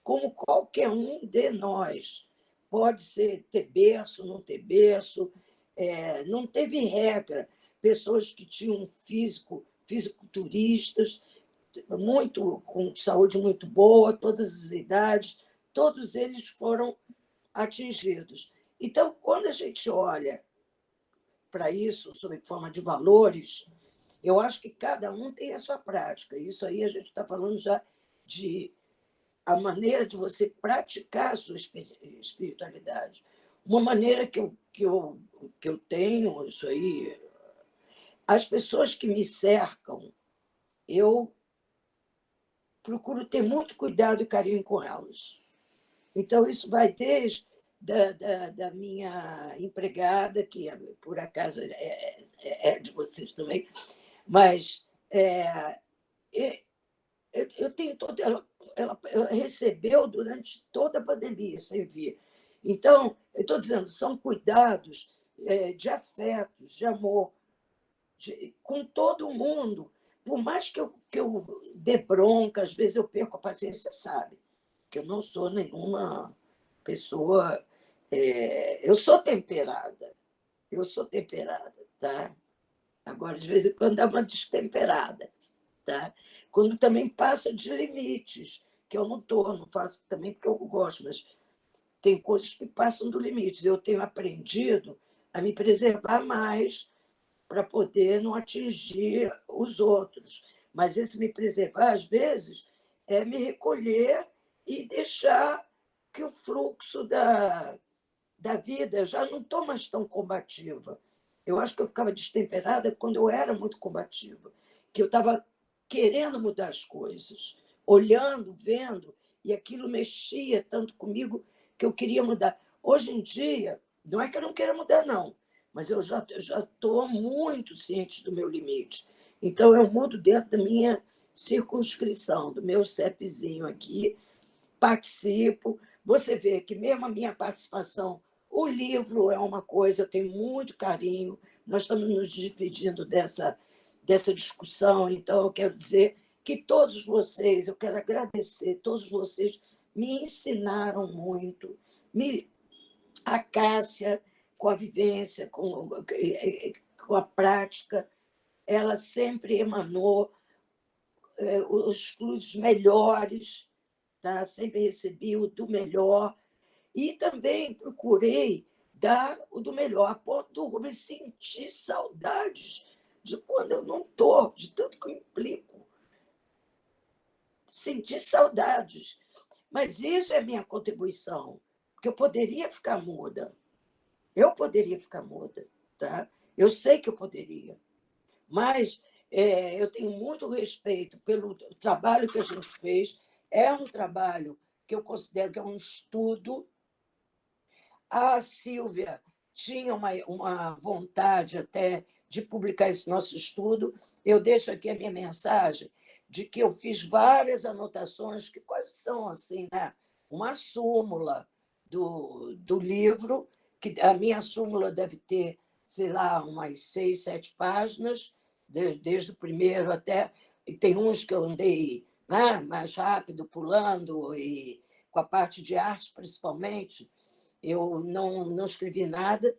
como qualquer um de nós pode ter berço, não ter berço, não teve regra. Pessoas que tinham fisiculturistas, com saúde muito boa, todas as idades, todos eles foram atingidos. Então, quando a gente olha para isso, sob forma de valores, eu acho que cada um tem a sua prática. Isso aí a gente está falando já de a maneira de você praticar a sua espiritualidade. Uma maneira que eu tenho, isso aí, as pessoas que me cercam, eu procuro ter muito cuidado e carinho com elas. Então, isso vai desde da minha empregada, que por acaso é de vocês também, mas eu tenho todo. Ela recebeu durante toda a pandemia, sem vir. Então, eu estou dizendo, são cuidados de afetos, de amor, com todo mundo. Por mais que eu dê bronca, às vezes eu perco a paciência, sabe? Que eu não sou nenhuma pessoa. Eu sou temperada, tá? Agora, de vez em quando, dá uma destemperada, tá? Quando também passa de limites, que eu não faço também porque eu gosto, mas tem coisas que passam do limite. Eu tenho aprendido a me preservar mais para poder não atingir os outros. Mas esse me preservar, às vezes, é me recolher e deixar que o fluxo da vida, eu já não estou mais tão combativa. Eu acho que eu ficava destemperada quando eu era muito combativa, que eu estava querendo mudar as coisas, olhando, vendo, e aquilo mexia tanto comigo que eu queria mudar. Hoje em dia, não é que eu não queira mudar, não, mas eu já estou muito ciente do meu limite. Então, eu mudo dentro da minha circunscrição, do meu CEPzinho aqui, participo. Você vê que mesmo a minha participação, o livro é uma coisa, eu tenho muito carinho, nós estamos nos despedindo dessa discussão, então eu quero dizer que todos vocês, eu quero agradecer, todos vocês me ensinaram muito, a Cássia, com a vivência, com a prática, ela sempre emanou os fluidos melhores, tá? Sempre recebi o do melhor, e também procurei dar o do melhor, a ponto do Rubens sentir saudades de quando eu não estou, de tanto que eu implico. Sentir saudades. Mas isso é a minha contribuição, porque eu poderia ficar muda. Eu poderia ficar muda, tá? Eu sei que eu poderia. Mas eu tenho muito respeito pelo trabalho que a gente fez. É um trabalho que eu considero que é um estudo. A Silvia tinha uma vontade até de publicar esse nosso estudo. Eu deixo aqui a minha mensagem de que eu fiz várias anotações, que quase são assim, né? Uma súmula do livro, que a minha súmula deve ter, sei lá, umas 6, 7 páginas, desde o primeiro até... E tem uns que eu andei, né, mais rápido, pulando, e com a parte de arte, principalmente, eu não escrevi nada,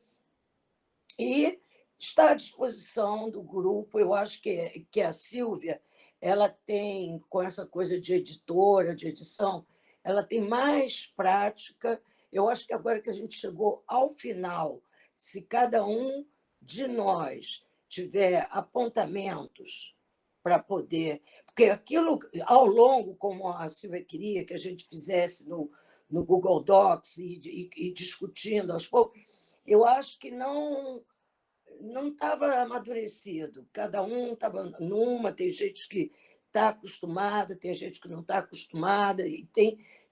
e está à disposição do grupo. Eu acho que a Silvia, ela tem, com essa coisa de editora, de edição, ela tem mais prática. Eu acho que agora que a gente chegou ao final, se cada um de nós tiver apontamentos para poder... Porque aquilo, ao longo, como a Silvia queria que a gente fizesse no no Google Docs e discutindo aos poucos, eu acho que não estava amadurecido. Cada um estava numa, tem gente que está acostumada, tem gente que não está acostumada, e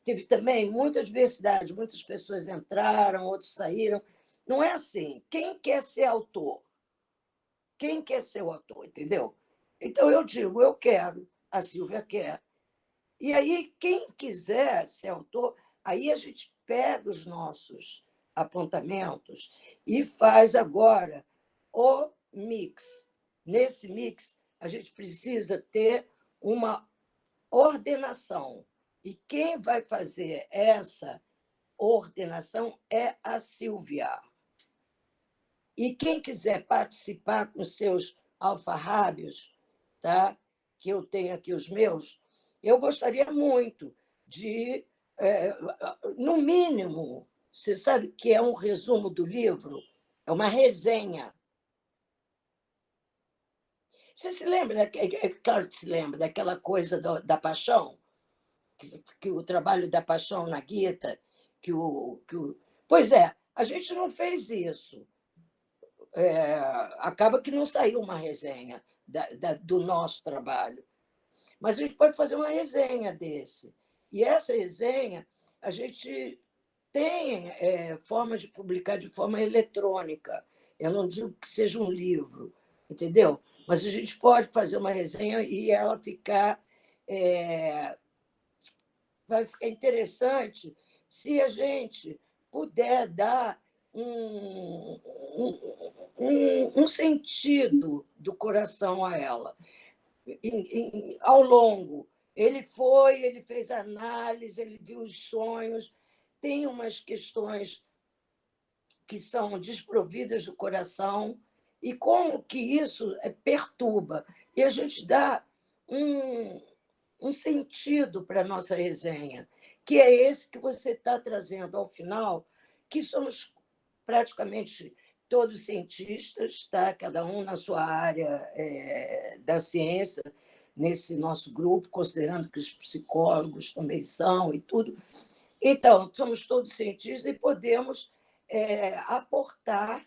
teve também muita diversidade, muitas pessoas entraram, outros saíram. Não é assim. Quem quer ser autor? Quem quer ser o autor, entendeu? Então, eu digo, eu quero, a Silvia quer. E aí, quem quiser ser autor, aí a gente pega os nossos apontamentos e faz agora o mix. Nesse mix, a gente precisa ter uma ordenação. E quem vai fazer essa ordenação é a Silvia. E quem quiser participar com seus alfarrábios, tá? Que eu tenho aqui os meus, eu gostaria muito de, no mínimo, você sabe que é um resumo do livro? É uma resenha. Você se lembra, é claro que se lembra, daquela coisa da paixão? Que o trabalho da paixão na Gita, Pois é, a gente não fez isso. Acaba que não saiu uma resenha do nosso trabalho. Mas a gente pode fazer uma resenha desse. E essa resenha, a gente tem formas de publicar de forma eletrônica. Eu não digo que seja um livro, entendeu? Mas a gente pode fazer uma resenha e ela vai ficar interessante se a gente puder dar um sentido do coração a ela. Ao longo, ele fez análise, ele viu os sonhos, tem umas questões que são desprovidas do coração, e como que isso perturba. E a gente dá um sentido para a nossa resenha, que é esse que você está trazendo ao final, que somos praticamente todos cientistas, tá? Cada um na sua área da ciência, nesse nosso grupo, considerando que os psicólogos também são e tudo. Então, somos todos cientistas e podemos aportar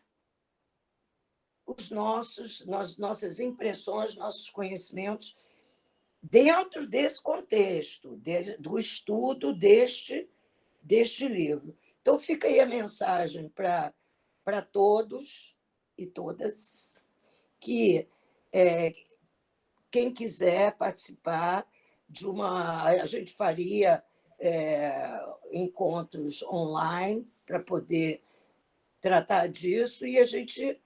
nossas impressões, nossos conhecimentos dentro desse contexto, do estudo deste livro. Então, fica aí a mensagem para todos e todas, que quem quiser participar a gente faria encontros online para poder tratar disso e a gente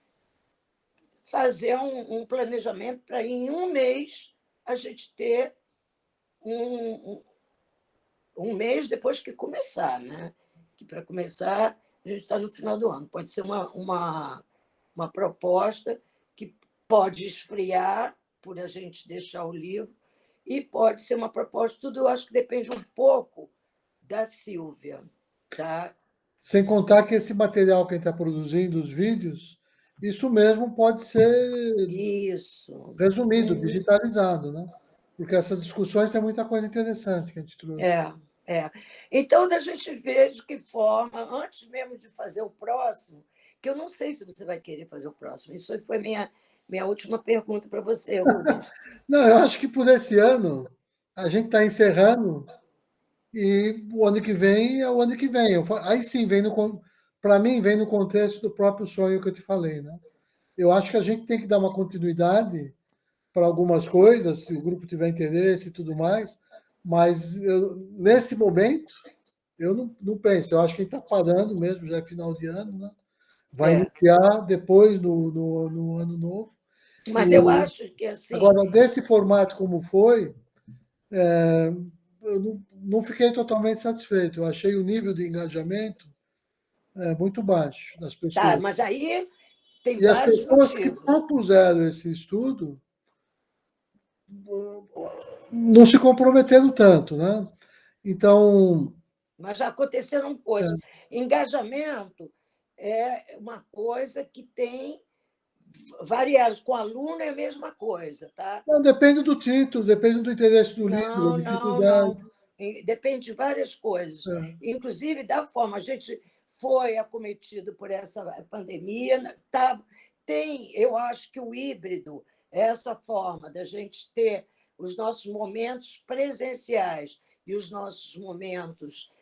fazer um planejamento para, em um mês, a gente ter um mês depois que começar, né? Que para começar, a gente está no final do ano. Pode ser uma proposta que pode esfriar por a gente deixar o livro e pode ser uma proposta, tudo eu acho que depende um pouco da Silvia. Tá? Sem contar que esse material que a gente está produzindo, os vídeos, isso mesmo pode ser resumido, digitalizado, né? Porque essas discussões têm muita coisa interessante que a gente trouxe. Então, a gente vê de que forma, antes mesmo de fazer o próximo, que eu não sei se você vai querer fazer o próximo. Isso foi minha última pergunta para você, Rubens. Não, eu acho que por esse ano a gente está encerrando e o ano que vem é o ano que vem. Aí sim, para mim, vem no contexto do próprio sonho que eu te falei, né? Eu acho que a gente tem que dar uma continuidade para algumas coisas, se o grupo tiver interesse e tudo mais, mas nesse momento eu não penso. Eu acho que a gente está parando mesmo, já é final de ano, né? Vai iniciar depois no ano novo. Mas eu acho que assim. Agora, desse formato como foi, eu não fiquei totalmente satisfeito. Eu achei o nível de engajamento muito baixo das pessoas. Tá, mas aí tem e vários as pessoas motivos. que propuseram esse estudo não se comprometeram tanto, né? Então. Mas já aconteceram coisas. Engajamento é uma coisa que tem variados. Com aluno é a mesma coisa, tá? Não, depende do título, depende do interesse do livro, da dificuldade. depende de várias coisas, inclusive da forma. A gente foi acometido por essa pandemia, eu acho que o híbrido, essa forma da gente ter os nossos momentos presenciais e os nossos momentos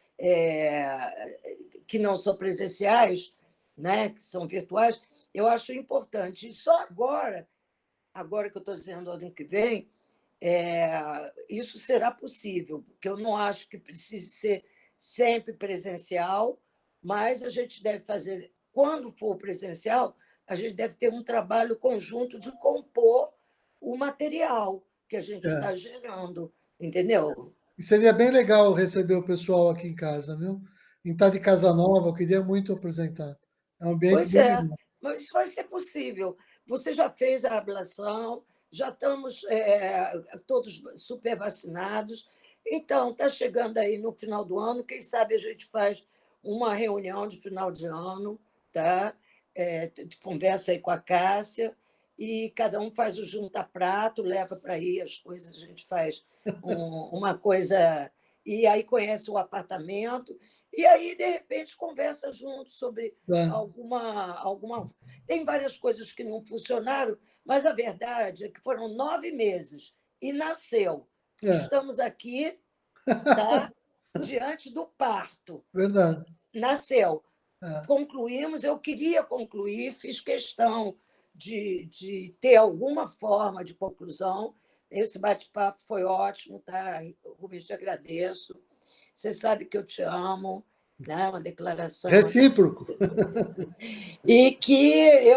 que não são presenciais, né, que são virtuais, eu acho importante. E só agora que eu estou dizendo ano que vem, isso será possível, porque eu não acho que precise ser sempre presencial, mas a gente deve fazer, quando for presencial, a gente deve ter um trabalho conjunto de compor o material que a gente está gerando, entendeu? E seria bem legal receber o pessoal aqui em casa, viu? Em estar de casa nova, eu queria muito apresentar. É um ambiente Pois bem é, legal. mas isso vai ser possível. Você já fez a ablação, já estamos todos super vacinados. Então, está chegando aí no final do ano, quem sabe a gente faz uma reunião de final de ano, tá? Conversa aí com a Cássia, e cada um faz o junta-prato, leva para aí as coisas, a gente faz uma coisa, e aí conhece o apartamento, e aí, de repente, conversa junto sobre alguma. Tem várias coisas que não funcionaram, mas a verdade é que foram 9 meses e nasceu. Estamos aqui, tá? Diante do parto. Verdade. Nasceu. Concluímos, eu queria concluir, fiz questão de ter alguma forma de conclusão. Esse bate-papo foi ótimo, tá? Rubens, te agradeço. Você sabe que eu te amo, né? Uma declaração. Recíproco. E que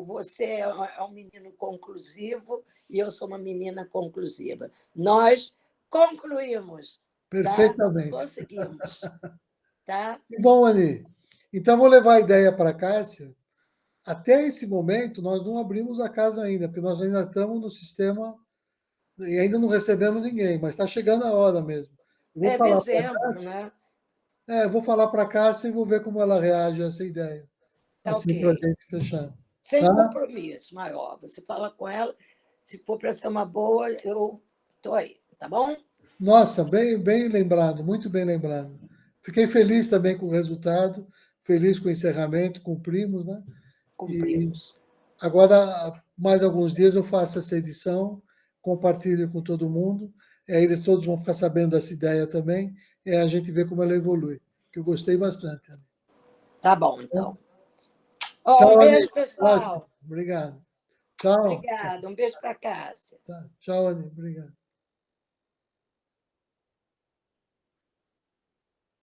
você é um menino conclusivo e eu sou uma menina conclusiva. Nós concluímos. Perfeitamente. Tá? Conseguimos. Tá? Que bom, Ani. Então, vou levar a ideia para a Cássia. Até esse momento, nós não abrimos a casa ainda, porque nós ainda estamos no sistema e ainda não recebemos ninguém, mas está chegando a hora mesmo. Eu vou falar para a dezembro, Cássia, né? vou falar para a Cássia e vou ver como ela reage a essa ideia. Tá Assim, para a ok. gente fechar. Sem Tá? compromisso maior. Você fala com ela, se for para ser uma boa, eu estou aí, tá bom? Nossa, bem lembrado, muito bem lembrado. Fiquei feliz também com o resultado, feliz com o encerramento, cumprimos, né? Cumprimos. E agora, mais alguns dias eu faço essa edição, compartilho com todo mundo, eles todos vão ficar sabendo dessa ideia também, e a gente vê como ela evolui, que eu gostei bastante. Tá bom, então. Tchau, Um beijo, Ani. pessoal. Obrigado. Tchau. Obrigada. Um beijo para a Cássia. Tchau, Ani. Obrigado.